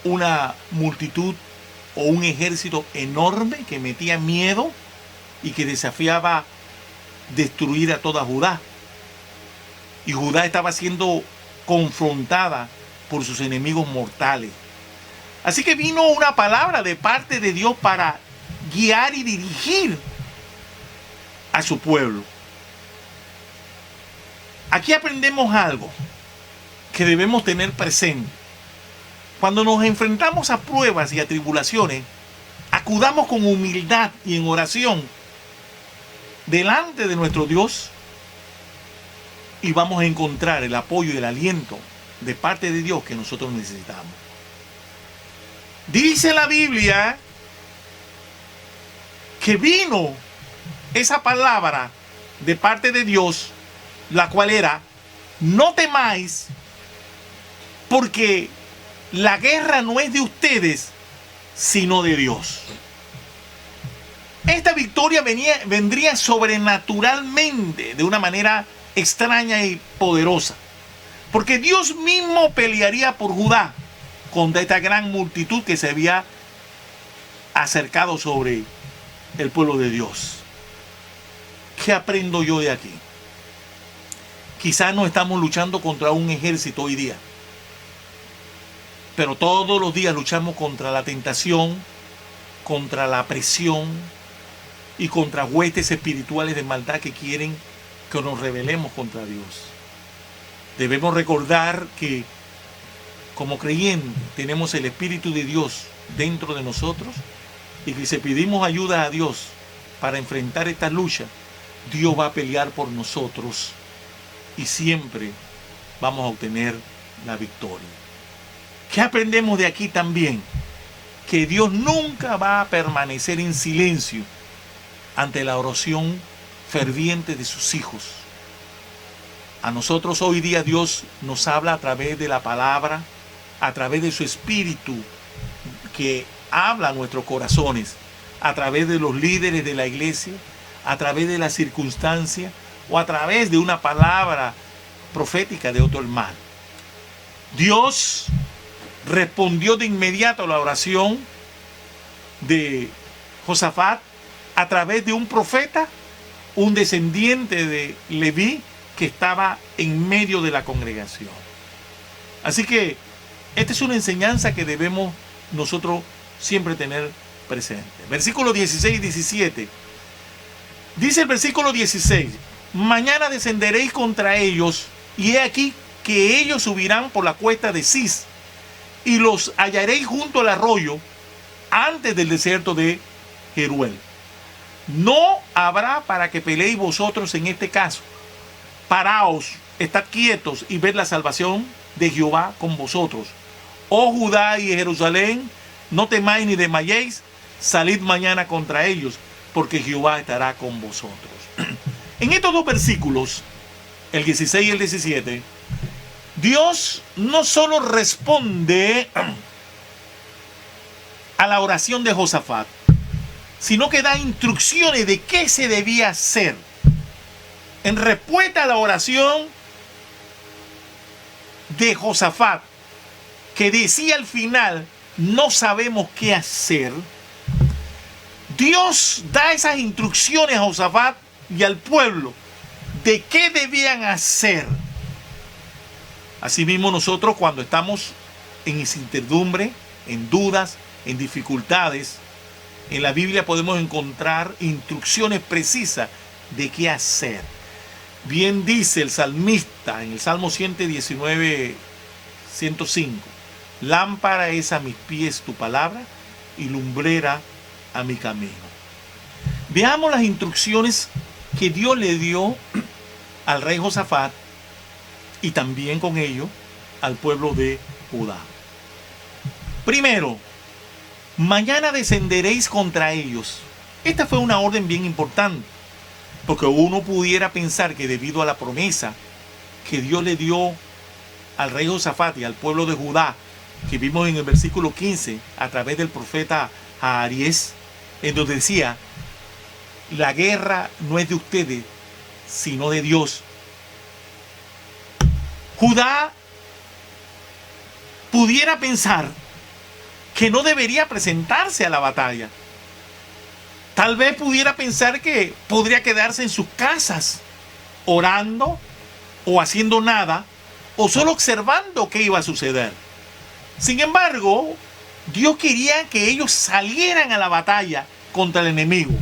una multitud o un ejército enorme que metía miedo y que desafiaba destruir a toda Judá. Y Judá estaba siendo confrontada por sus enemigos mortales. Así que vino una palabra de parte de Dios para guiar y dirigir a su pueblo. Aquí aprendemos algo que debemos tener presente. Cuando nos enfrentamos a pruebas y a tribulaciones, acudamos con humildad y en oración delante de nuestro Dios y vamos a encontrar el apoyo y el aliento de parte de Dios que nosotros necesitamos. Dice la Biblia que vino esa palabra de parte de Dios, la cual era: no temáis, porque la guerra no es de ustedes, sino de Dios. Esta victoria vendría sobrenaturalmente, de una manera extraña y poderosa, porque Dios mismo pelearía por Judá contra esta gran multitud que se había acercado sobre el pueblo de Dios. ¿Qué aprendo yo de aquí? Quizás no estamos luchando contra un ejército hoy día. pero todos los días luchamos contra la tentación, contra la presión y contra huestes espirituales de maldad que quieren que nos rebelemos contra Dios. Debemos recordar que como creyentes tenemos el Espíritu de Dios dentro de nosotros y que si pedimos ayuda a Dios para enfrentar esta lucha, Dios va a pelear por nosotros y siempre vamos a obtener la victoria. ¿Qué aprendemos de aquí también? Que Dios nunca va a permanecer en silencio ante la oración ferviente de sus hijos. A nosotros hoy día Dios nos habla a través de la palabra, a través de su Espíritu que habla a nuestros corazones, a través de los líderes de la iglesia, a través de las circunstancias o a través de una palabra profética de otro hermano. Dios respondió de inmediato a la oración de Josafat a través de un profeta, un descendiente de Leví que estaba en medio de la congregación. Así que esta es una enseñanza que debemos nosotros siempre tener presente. Versículos 16 y 17. Dice el versículo 16: mañana descenderéis contra ellos, y he aquí que ellos subirán por la cuesta de Cis, y los hallaréis junto al arroyo, antes del desierto de Jeruel. No habrá para que peleéis vosotros en este caso. Paraos, estad quietos y ved la salvación de Jehová con vosotros. Oh Judá y Jerusalén, no temáis ni desmayéis, salid mañana contra ellos, porque Jehová estará con vosotros. En estos dos versículos, el 16 y el 17, Dios no solo responde a la oración de Josafat, sino que da instrucciones de qué se debía hacer. En respuesta a la oración de Josafat, que decía al final, no sabemos qué hacer, Dios da esas instrucciones a Josafat y al pueblo de qué debían hacer. Asimismo, nosotros cuando estamos en incertidumbre, en dudas, en dificultades, en la Biblia podemos encontrar instrucciones precisas de qué hacer. Bien dice el salmista en el Salmo 119, 105, lámpara es a mis pies tu palabra y lumbrera a mi camino. Veamos las instrucciones que Dios le dio al rey Josafat y también con ello al pueblo de Judá. Primero, mañana descenderéis contra ellos. Esta fue una orden bien importante, porque uno pudiera pensar que debido a la promesa que Dios le dio al rey Josafat y al pueblo de Judá, que vimos en el versículo 15 a través del profeta Aharías, en donde decía, la guerra no es de ustedes, sino de Dios. Judá pudiera pensar que no debería presentarse a la batalla. Tal vez pudiera pensar que podría quedarse en sus casas orando o haciendo nada o solo observando qué iba a suceder. Sin embargo, Dios quería que ellos salieran a la batalla contra el enemigo.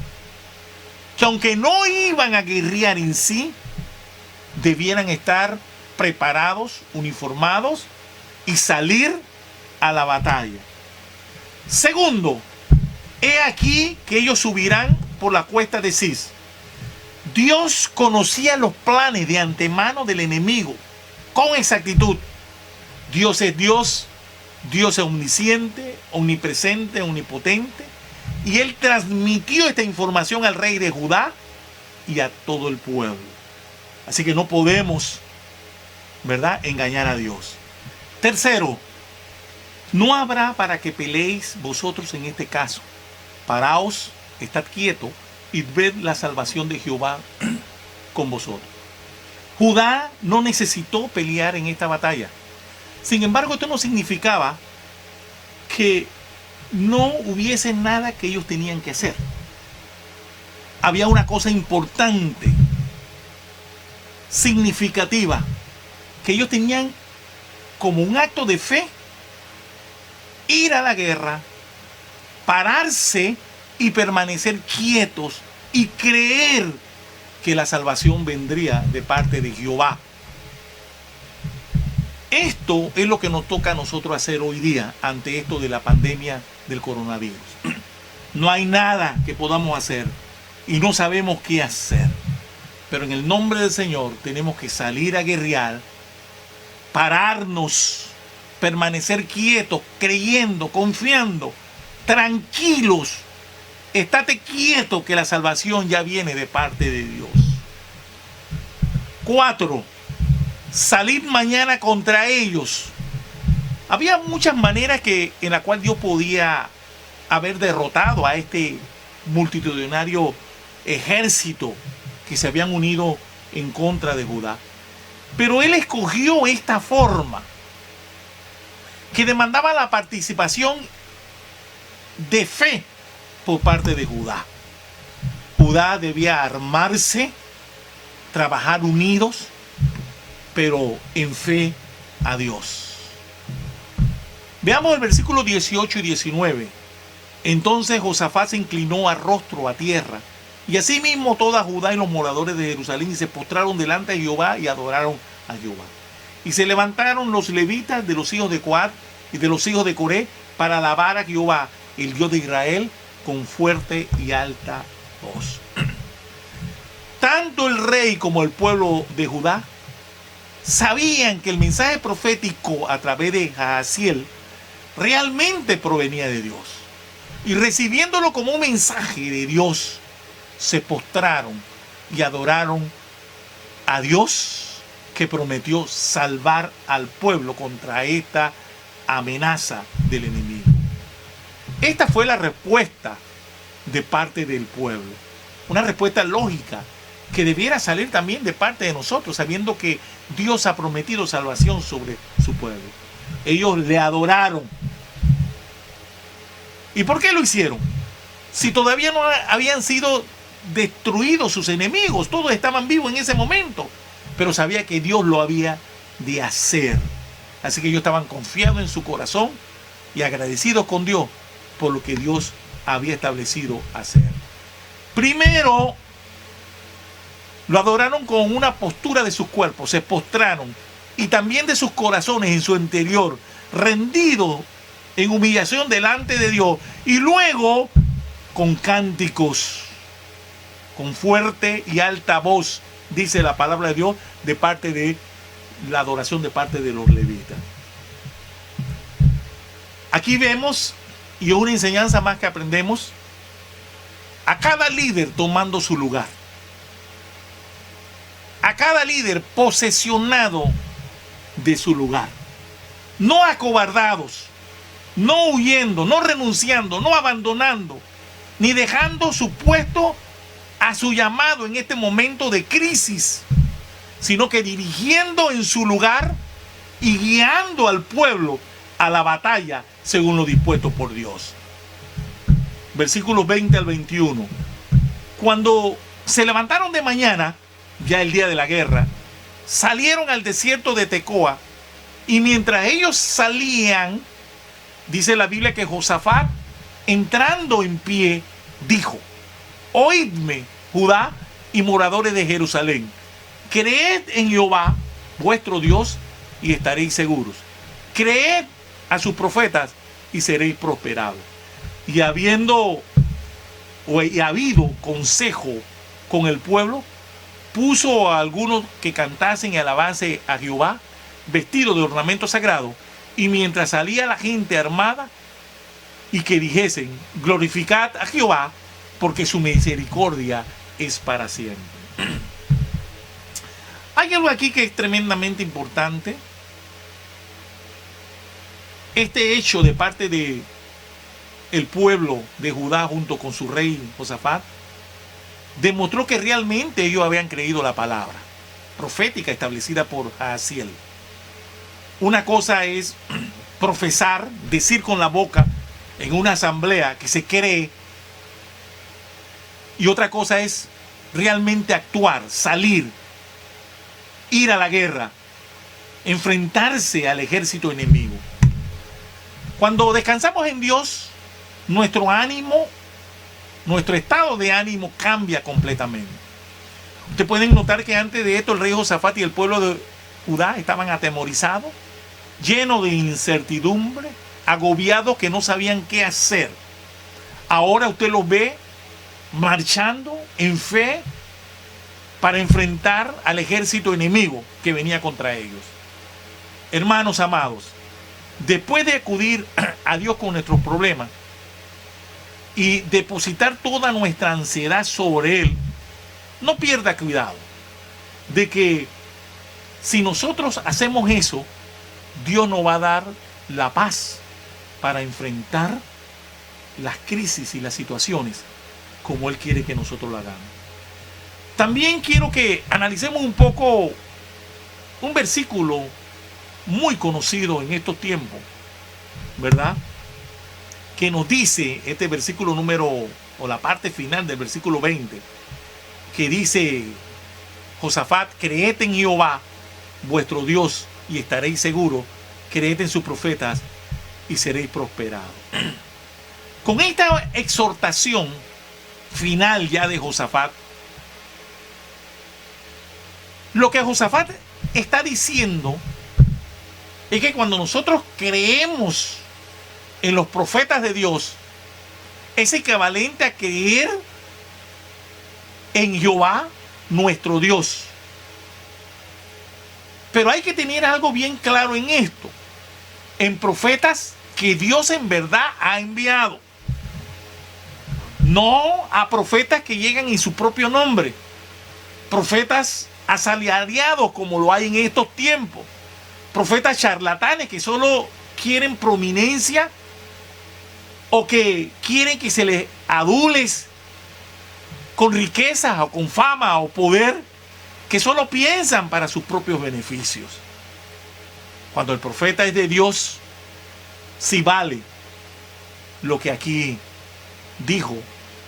Que aunque no iban a guerrear en sí, debieran estar preparados, uniformados y salir a la batalla. Segundo, he aquí que ellos subirán por la cuesta de Cis. Dios conocía los planes de antemano del enemigo con exactitud. Dios es Dios, Dios es omnisciente, omnipresente, omnipotente, y Él transmitió esta información al rey de Judá y a todo el pueblo. Así que no podemos, ¿verdad?, engañar a Dios. Tercero, no habrá para que peleéis vosotros en este caso. Paraos, estad quietos y ved la salvación de Jehová con vosotros. Judá no necesitó pelear en esta batalla. Sin embargo, esto no significaba que no hubiese nada que ellos tenían que hacer. Había una cosa importante, significativa, que ellos tenían como un acto de fe ir a la guerra, pararse y permanecer quietos y creer que la salvación vendría de parte de Jehová. Esto es lo que nos toca a nosotros hacer hoy día ante esto de la pandemia del coronavirus. No hay nada que podamos hacer y no sabemos qué hacer. Pero en el nombre del Señor tenemos que salir a guerrear, pararnos, permanecer quietos, creyendo, confiando, tranquilos. Estate quieto que la salvación ya viene de parte de Dios. 4. Salir mañana contra ellos. Había muchas maneras en la cual Dios podía haber derrotado a este multitudinario ejército que se habían unido en contra de Judá. Pero Él escogió esta forma que demandaba la participación de fe por parte de Judá. Judá debía armarse, trabajar unidos, pero en fe a Dios. Veamos el versículo 18 y 19. Entonces Josafat se inclinó a rostro a tierra, y asimismo toda Judá y los moradores de Jerusalén, y se postraron delante de Jehová y adoraron a Jehová. Y se levantaron los levitas de los hijos de Coat y de los hijos de Coré para alabar a Jehová, el Dios de Israel, con fuerte y alta voz. Tanto el rey como el pueblo de Judá sabían que el mensaje profético a través de Jahaziel realmente provenía de Dios. Y recibiéndolo como un mensaje de Dios, se postraron y adoraron a Dios, que prometió salvar al pueblo contra esta amenaza del enemigo. Esta fue la respuesta de parte del pueblo. Una respuesta lógica que debiera salir también de parte de nosotros, sabiendo que Dios ha prometido salvación sobre su pueblo. Ellos le adoraron. ¿Y por qué lo hicieron? Si todavía no habían sido destruidos sus enemigos, todos estaban vivos en ese momento, pero sabía que Dios lo había de hacer. Así que ellos estaban confiados en su corazón y agradecidos con Dios por lo que Dios había establecido hacer. Primero, lo adoraron con una postura de sus cuerpos, se postraron, y también de sus corazones en su interior, rendidos en humillación delante de Dios, y luego con cánticos, con fuerte y alta voz, dice la palabra de Dios, de parte de la adoración de parte de los levitas. Aquí vemos, y es una enseñanza más que aprendemos, a cada líder tomando su lugar, a cada líder posesionado de su lugar, no acobardados, no huyendo, no renunciando, no abandonando, ni dejando su puesto a su llamado en este momento de crisis, sino que dirigiendo en su lugar y guiando al pueblo a la batalla según lo dispuesto por Dios. Versículos 20 al 21. Cuando se levantaron de mañana, ya el día de la guerra, salieron al desierto de Tecoa, y mientras ellos salían, dice la Biblia que Josafat, entrando en pie, dijo: oídme, Judá y moradores de Jerusalén, creed en Jehová vuestro Dios y estaréis seguros. Creed a sus profetas y seréis prosperados. Y habido consejo con el pueblo, puso a algunos que cantasen y alabanse a Jehová, vestidos de ornamento sagrado, y mientras salía la gente armada, y que dijesen: glorificad a Jehová, porque su misericordia es para siempre. Hay algo aquí que es tremendamente importante. Este hecho de parte de el pueblo de Judá junto con su rey Josafat demostró que realmente ellos habían creído la palabra profética establecida por Jahaziel. Una cosa es profesar, decir con la boca en una asamblea que se cree, y otra cosa es realmente actuar, salir, ir a la guerra, enfrentarse al ejército enemigo. Cuando descansamos en Dios, nuestro ánimo, nuestro estado de ánimo cambia completamente. Ustedes pueden notar que antes de esto el rey Josafat y el pueblo de Judá estaban atemorizados, llenos de incertidumbre, agobiados, que no sabían qué hacer. Ahora usted los ve marchando en fe para enfrentar al ejército enemigo que venía contra ellos. Hermanos amados, después de acudir a Dios con nuestros problemas y depositar toda nuestra ansiedad sobre Él, no pierda cuidado de que si nosotros hacemos eso, Dios nos va a dar la paz para enfrentar las crisis y las situaciones como Él quiere que nosotros lo hagamos. También quiero que analicemos un poco un versículo muy conocido en estos tiempos, ¿verdad? Que nos dice este versículo o la parte final del versículo 20, que dice Josafat: creed en Jehová vuestro Dios y estaréis seguros, creed en sus profetas y seréis prosperados. Con esta exhortación final ya de Josafat, lo que Josafat está diciendo es que cuando nosotros creemos en los profetas de Dios, es equivalente a creer en Jehová, nuestro Dios. Pero hay que tener algo bien claro en esto: en profetas que Dios en verdad ha enviado, no a profetas que llegan en su propio nombre, profetas asalariados como lo hay en estos tiempos, profetas charlatanes que solo quieren prominencia o que quieren que se les adule con riquezas o con fama o poder, que solo piensan para sus propios beneficios. Cuando el profeta es de Dios, sí vale lo que aquí dijo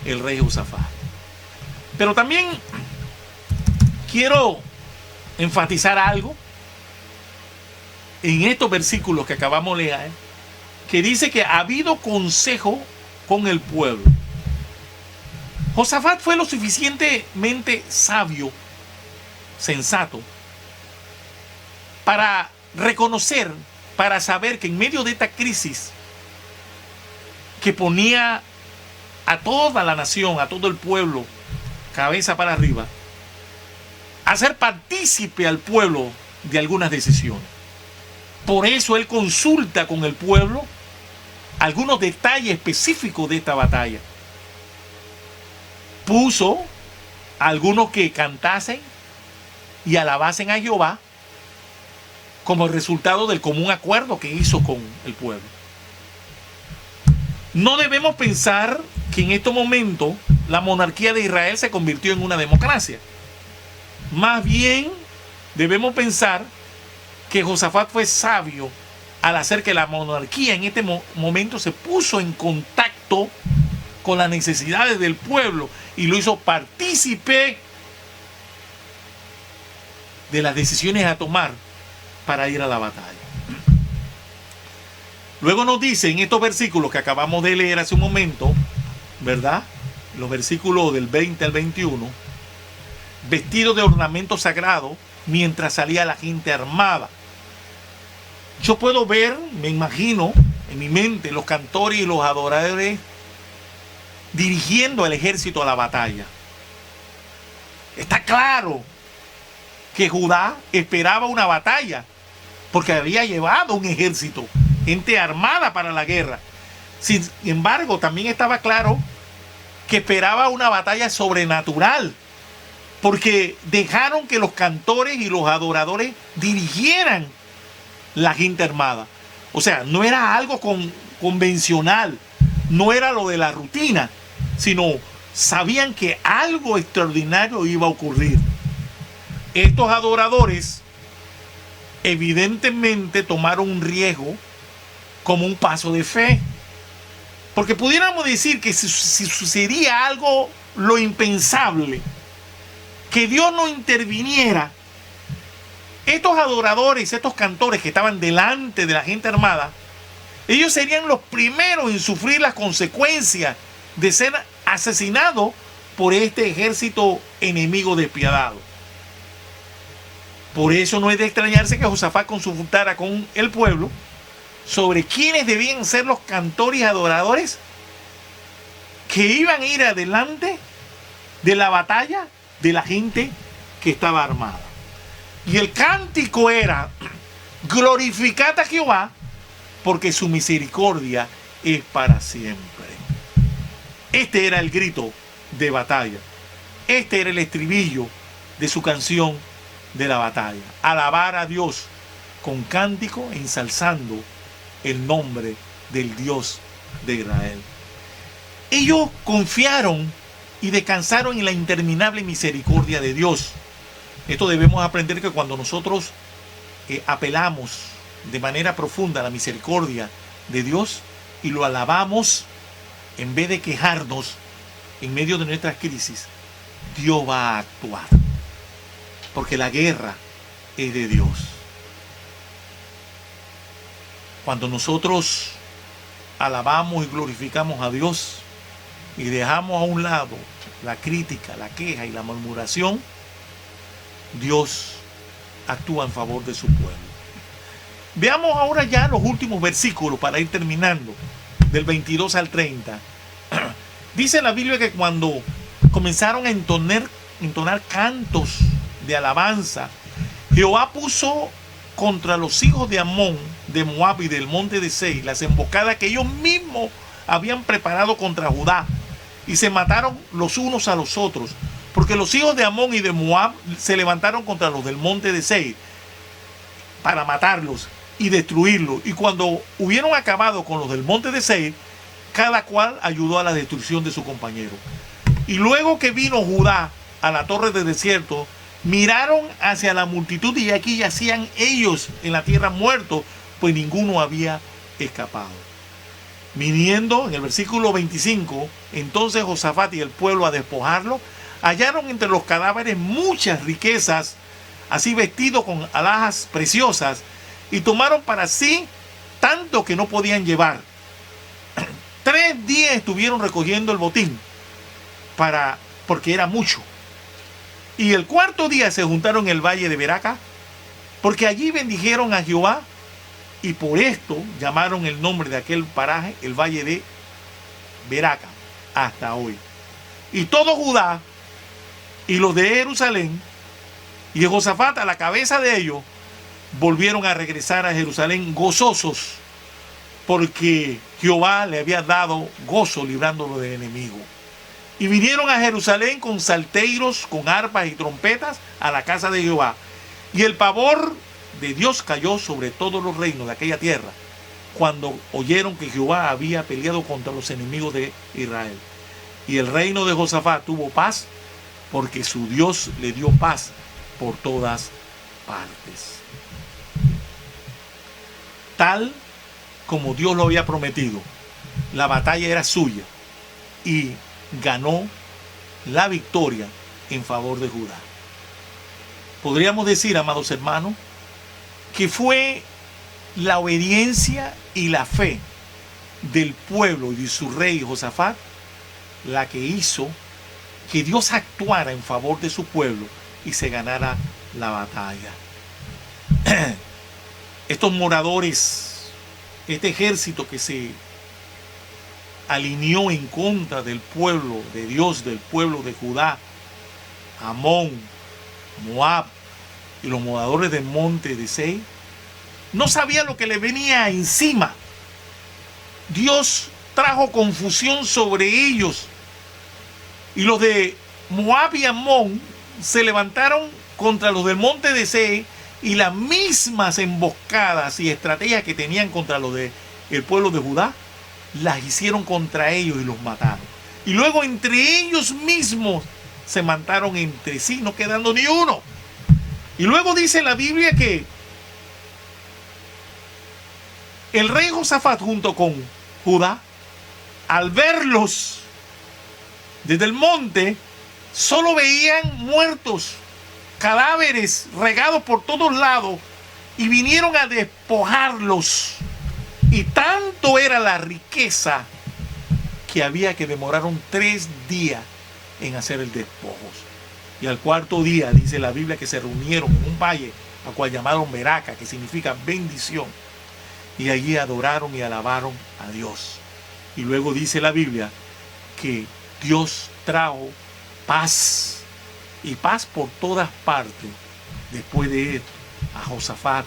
el rey Josafat. Pero también quiero enfatizar algo en estos versículos que acabamos de leer, que dice que ha habido consejo con el pueblo. Josafat fue lo suficientemente sabio, sensato, para reconocer, para saber que en medio de esta crisis que ponía a toda la nación, a todo el pueblo, cabeza para arriba, hacer partícipe al pueblo de algunas decisiones. Por eso él consulta con el pueblo algunos detalles específicos de esta batalla. Puso a algunos que cantasen y alabasen a Jehová como resultado del común acuerdo que hizo con el pueblo. No debemos pensar que en estos momentos la monarquía de Israel se convirtió en una democracia. Más bien debemos pensar que Josafat fue sabio al hacer que la monarquía en este momento se puso en contacto con las necesidades del pueblo y lo hizo partícipe de las decisiones a tomar para ir a la batalla. Luego nos dice en estos versículos que acabamos de leer hace un momento, ¿verdad? Los versículos del 20 al 21, vestido de ornamento sagrado mientras salía la gente armada. Yo puedo ver, me imagino en mi mente, los cantores y los adoradores dirigiendo al ejército a la batalla. Está claro que Judá esperaba una batalla porque había llevado un ejército, gente armada para la guerra. Sin embargo, también estaba claro que esperaba una batalla sobrenatural, porque dejaron que los cantores y los adoradores dirigieran la gente armada. O sea, no era algo convencional, no era lo de la rutina, sino sabían que algo extraordinario iba a ocurrir. Estos adoradores evidentemente tomaron un riesgo como un paso de fe, porque pudiéramos decir que si sucedía algo, lo impensable, que Dios no interviniera, estos adoradores, estos cantores que estaban delante de la gente armada, Ellos serían los primeros en sufrir las consecuencias de ser asesinados por este ejército enemigo despiadado. Por eso no es de extrañarse que Josafat consultara con el pueblo sobre quiénes debían ser los cantores y adoradores que iban a ir adelante de la batalla de la gente que estaba armada. Y el cántico era: glorificad a Jehová, porque su misericordia es para siempre. Este era el grito de batalla. Este era el estribillo de su canción de la batalla. Alabar a Dios con cántico, ensalzando el nombre del Dios de Israel. Ellos confiaron y descansaron en la interminable misericordia de Dios. Esto debemos aprender, que cuando nosotros apelamos de manera profunda a la misericordia de Dios y lo alabamos, en vez de quejarnos en medio de nuestras crisis, Dios va a actuar, porque la guerra es de Dios. Cuando nosotros alabamos y glorificamos a Dios y dejamos a un lado la crítica, la queja y la murmuración, Dios actúa en favor de su pueblo. Veamos ahora ya los últimos versículos para ir terminando, del 22 al 30. Dice la Biblia que cuando comenzaron a entonar cantos de alabanza, Jehová puso contra los hijos de Amón, de Moab y del monte de Seir las emboscadas que ellos mismos habían preparado contra Judá, y se mataron los unos a los otros, porque los hijos de Amón y de Moab se levantaron contra los del monte de Seir para matarlos y destruirlos. Y cuando hubieron acabado con los del monte de Seir, cada cual ayudó a la destrucción de su compañero. Y luego que vino Judá a la torre del desierto, miraron hacia la multitud, y aquí yacían ellos en la tierra muertos, pues ninguno había escapado. Viniendo, en el versículo 25, entonces Josafat y el pueblo a despojarlo, hallaron entre los cadáveres muchas riquezas, así vestidos con alhajas preciosas, y tomaron para sí tanto que no podían llevar. 3 días estuvieron recogiendo el botín, porque era mucho. Y el 4.º día se juntaron en el valle de Beraca, porque allí bendijeron a Jehová, y por esto llamaron el nombre de aquel paraje el valle de Beraca hasta hoy. Y todo Judá y los de Jerusalén y Josafat a la cabeza de ellos volvieron a regresar a Jerusalén gozosos, porque Jehová le había dado gozo librándolo del enemigo. Y vinieron a Jerusalén con salterios, con arpas y trompetas a la casa de Jehová. Y el pavor de Dios cayó sobre todos los reinos de aquella tierra, cuando oyeron que Jehová había peleado contra los enemigos de Israel. Y el reino de Josafat tuvo paz, porque su Dios le dio paz por todas partes. Tal como Dios lo había prometido, la batalla era suya y ganó la victoria en favor de Judá. Podríamos decir, amados hermanos, que fue la obediencia y la fe del pueblo y de su rey Josafat la que hizo que Dios actuara en favor de su pueblo y se ganara la batalla. Estos moradores, este ejército que se alineó en contra del pueblo de Dios, del pueblo de Judá, Amón, Moab y los moradores del monte de Seir, no sabían lo que le venía encima. Dios trajo confusión sobre ellos, y los de Moab y Amón se levantaron contra los del monte de Seir, y las mismas emboscadas y estrategias que tenían contra los del pueblo de Judá las hicieron contra ellos y los mataron. Y luego entre ellos mismos se mataron entre sí, no quedando ni uno. Y luego dice la Biblia que el rey Josafat junto con Judá, al verlos desde el monte, solo veían muertos, cadáveres regados por todos lados, y vinieron a despojarlos Y tanto era la riqueza que había que demoraron 3 días en hacer el despojo. Y al 4.º día dice la Biblia que se reunieron en un valle al cual llamaron Meraca, que significa bendición. Y allí adoraron y alabaron a Dios. Y luego dice la Biblia que Dios trajo paz, y paz por todas partes después de esto a Josafat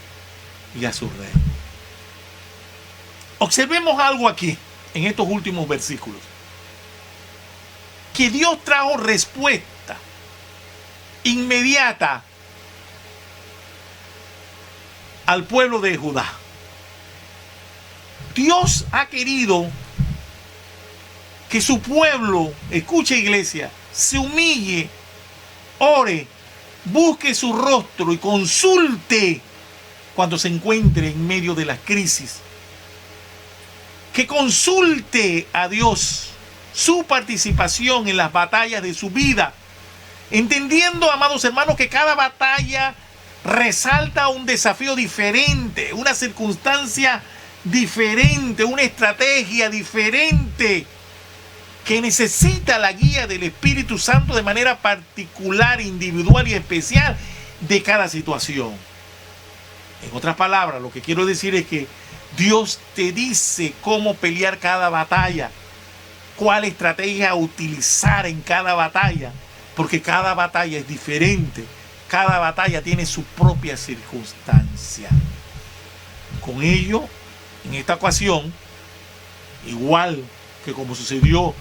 y a su rey. Observemos algo aquí en estos últimos versículos, que Dios trajo respuesta inmediata al pueblo de Judá. Dios ha querido que su pueblo, escuche iglesia, se humille, ore, busque su rostro y consulte cuando se encuentre en medio de las crisis. Que consulte a Dios su participación en las batallas de su vida, entendiendo, amados hermanos, que cada batalla resalta un desafío diferente, una circunstancia diferente, una estrategia diferente, que necesita la guía del Espíritu Santo de manera particular, individual y especial de cada situación. En otras palabras, lo que quiero decir es que Dios te dice cómo pelear cada batalla, cuál estrategia utilizar en cada batalla, porque cada batalla es diferente, cada batalla tiene su propia circunstancia. Con ello, en esta ocasión, igual que como sucedió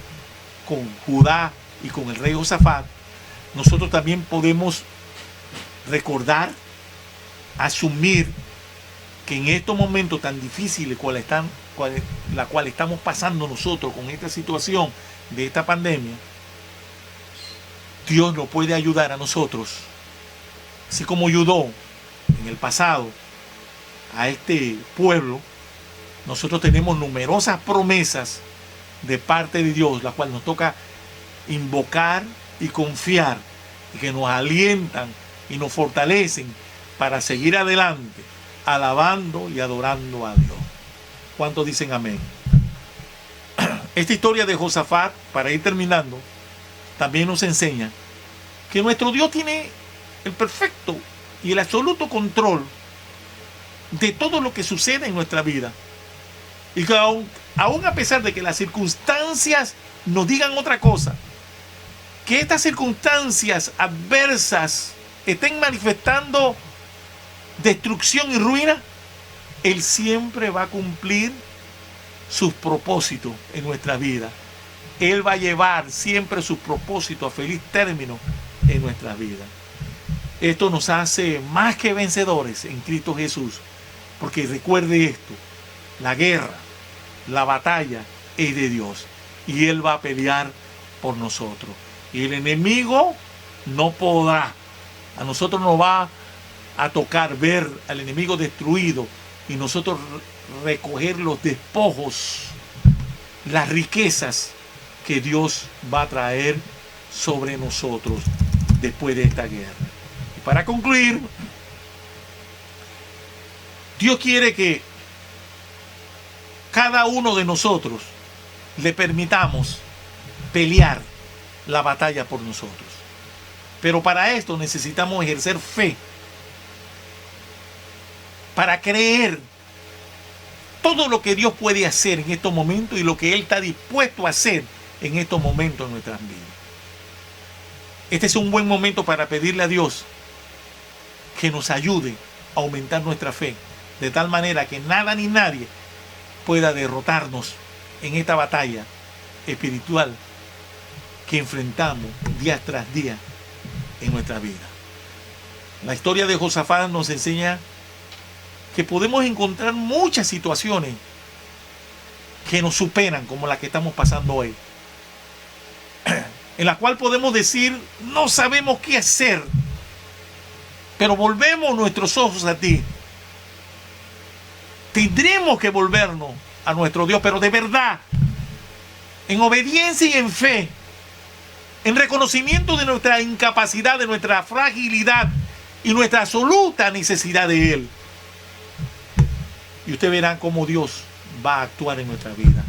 con Judá y con el rey Josafat, nosotros también podemos recordar, asumir que en estos momentos tan difíciles la cual estamos pasando nosotros con esta situación de esta pandemia, Dios nos puede ayudar a nosotros, así como ayudó en el pasado a este pueblo. Nosotros tenemos numerosas promesas de parte de Dios, las cuales nos toca invocar y confiar, y que nos alientan y nos fortalecen para seguir adelante, alabando y adorando a Dios. ¿Cuántos dicen amén? Esta historia de Josafat, para ir terminando, también nos enseña que nuestro Dios tiene el perfecto y el absoluto control de todo lo que sucede en nuestra vida. Y que aún a pesar de que las circunstancias nos digan otra cosa, que estas circunstancias adversas estén manifestando destrucción y ruina, Él siempre va a cumplir sus propósitos en nuestra vida. Él va a llevar siempre sus propósitos a feliz término en nuestra vida. Esto nos hace más que vencedores en Cristo Jesús, porque recuerde esto: la guerra, la batalla es de Dios, y Él va a pelear por nosotros. Y el enemigo no podrá. A nosotros nos va a tocar ver al enemigo destruido y nosotros recoger los despojos, las riquezas que Dios va a traer sobre nosotros después de esta guerra. Y para concluir, Dios quiere que cada uno de nosotros le permitamos pelear la batalla por nosotros. Pero para esto necesitamos ejercer fe, para creer todo lo que Dios puede hacer en estos momentos y lo que Él está dispuesto a hacer en estos momentos en nuestras vidas. Este es un buen momento para pedirle a Dios que nos ayude a aumentar nuestra fe, de tal manera que nada ni nadie pueda derrotarnos en esta batalla espiritual que enfrentamos día tras día en nuestra vida. La historia de Josafat nos enseña que podemos encontrar muchas situaciones que nos superan, como la que estamos pasando hoy, en la cual podemos decir: no sabemos qué hacer, pero volvemos nuestros ojos a ti. Tendremos que volvernos a nuestro Dios, pero de verdad, en obediencia y en fe, en reconocimiento de nuestra incapacidad, de nuestra fragilidad y nuestra absoluta necesidad de Él. Y usted verá cómo Dios va a actuar en nuestra vida.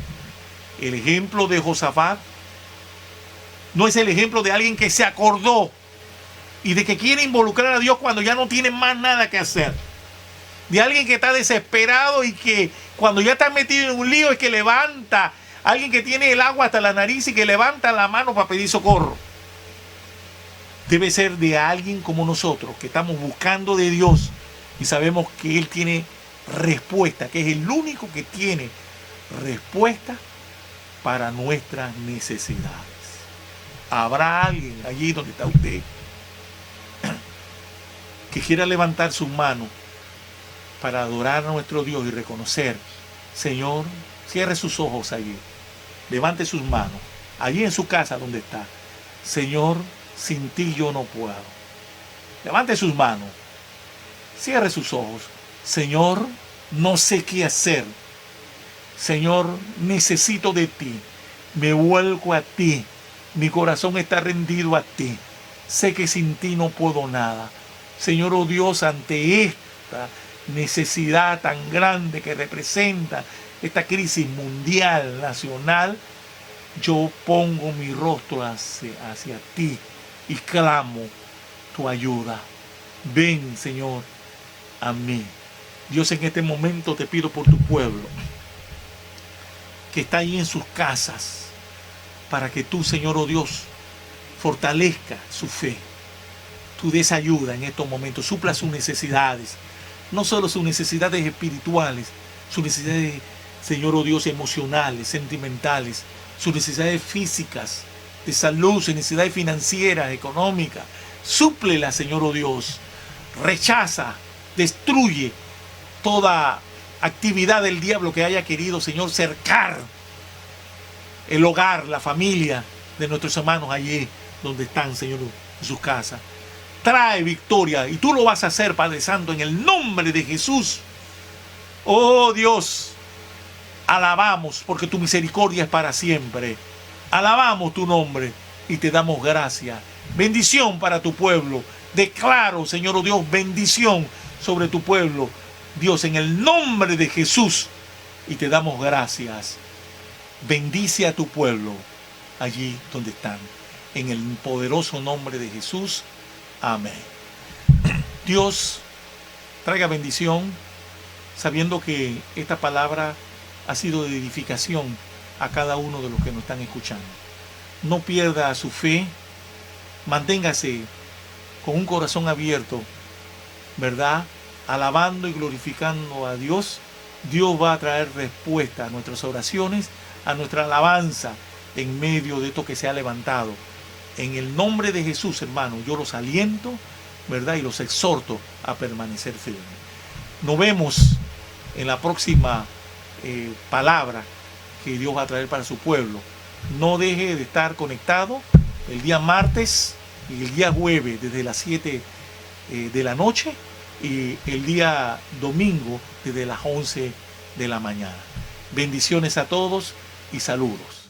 El ejemplo de Josafat no es el ejemplo de alguien que se acordó y de que quiere involucrar a Dios cuando ya no tiene más nada que hacer. De alguien que está desesperado y que cuando ya está metido en un lío es que levanta. Alguien que tiene el agua hasta la nariz y que levanta la mano para pedir socorro. Debe ser de alguien como nosotros, que estamos buscando de Dios y sabemos que Él tiene respuesta, que es el único que tiene respuesta para nuestras necesidades. ¿Habrá alguien allí donde está usted que quiera levantar sus manos para adorar a nuestro Dios y reconocer? Señor, cierre sus ojos allí, levante sus manos, allí en su casa donde está. Señor, sin ti yo no puedo. Levante sus manos, cierre sus ojos. Señor, no sé qué hacer. Señor, necesito de ti. Me vuelco a ti. Mi corazón está rendido a ti. Sé que sin ti no puedo nada. Señor, oh Dios, ante esta necesidad tan grande que representa esta crisis mundial, nacional, yo pongo mi rostro hacia ti y clamo tu ayuda. Ven, Señor, a mí. Dios, en este momento te pido por tu pueblo que está ahí en sus casas, para que tú, Señor, oh Dios, fortalezca su fe. Tú des ayuda en estos momentos, supla sus necesidades, no solo sus necesidades espirituales, sus necesidades, Señor, oh Dios, emocionales, sentimentales, sus necesidades físicas, de salud, sus necesidades financieras, económicas. Súplela, Señor, oh Dios. Rechaza, destruye toda actividad del diablo que haya querido, Señor, cercar el hogar, la familia de nuestros hermanos allí donde están, Señor, en sus casas. Trae victoria y tú lo vas a hacer, Padre Santo, en el nombre de Jesús. Oh Dios, alabamos porque tu misericordia es para siempre. Alabamos tu nombre y te damos gracias. Bendición para tu pueblo. Declaro, Señor, oh Dios, bendición sobre tu pueblo. Dios, en el nombre de Jesús, y te damos gracias. Bendice a tu pueblo allí donde están. En el poderoso nombre de Jesús. Amén. Dios traiga bendición, sabiendo que esta palabra ha sido de edificación a cada uno de los que nos están escuchando. No pierda su fe, manténgase con un corazón abierto, ¿verdad? Alabando y glorificando a Dios. Dios va a traer respuesta a nuestras oraciones, a nuestra alabanza en medio de esto que se ha levantado. En el nombre de Jesús, hermano, yo los aliento, ¿verdad? Y los exhorto a permanecer firmes. Nos vemos en la próxima palabra que Dios va a traer para su pueblo. No deje de estar conectado el día martes y el día jueves desde las 7 de la noche y el día domingo desde las 11 de la mañana. Bendiciones a todos y saludos.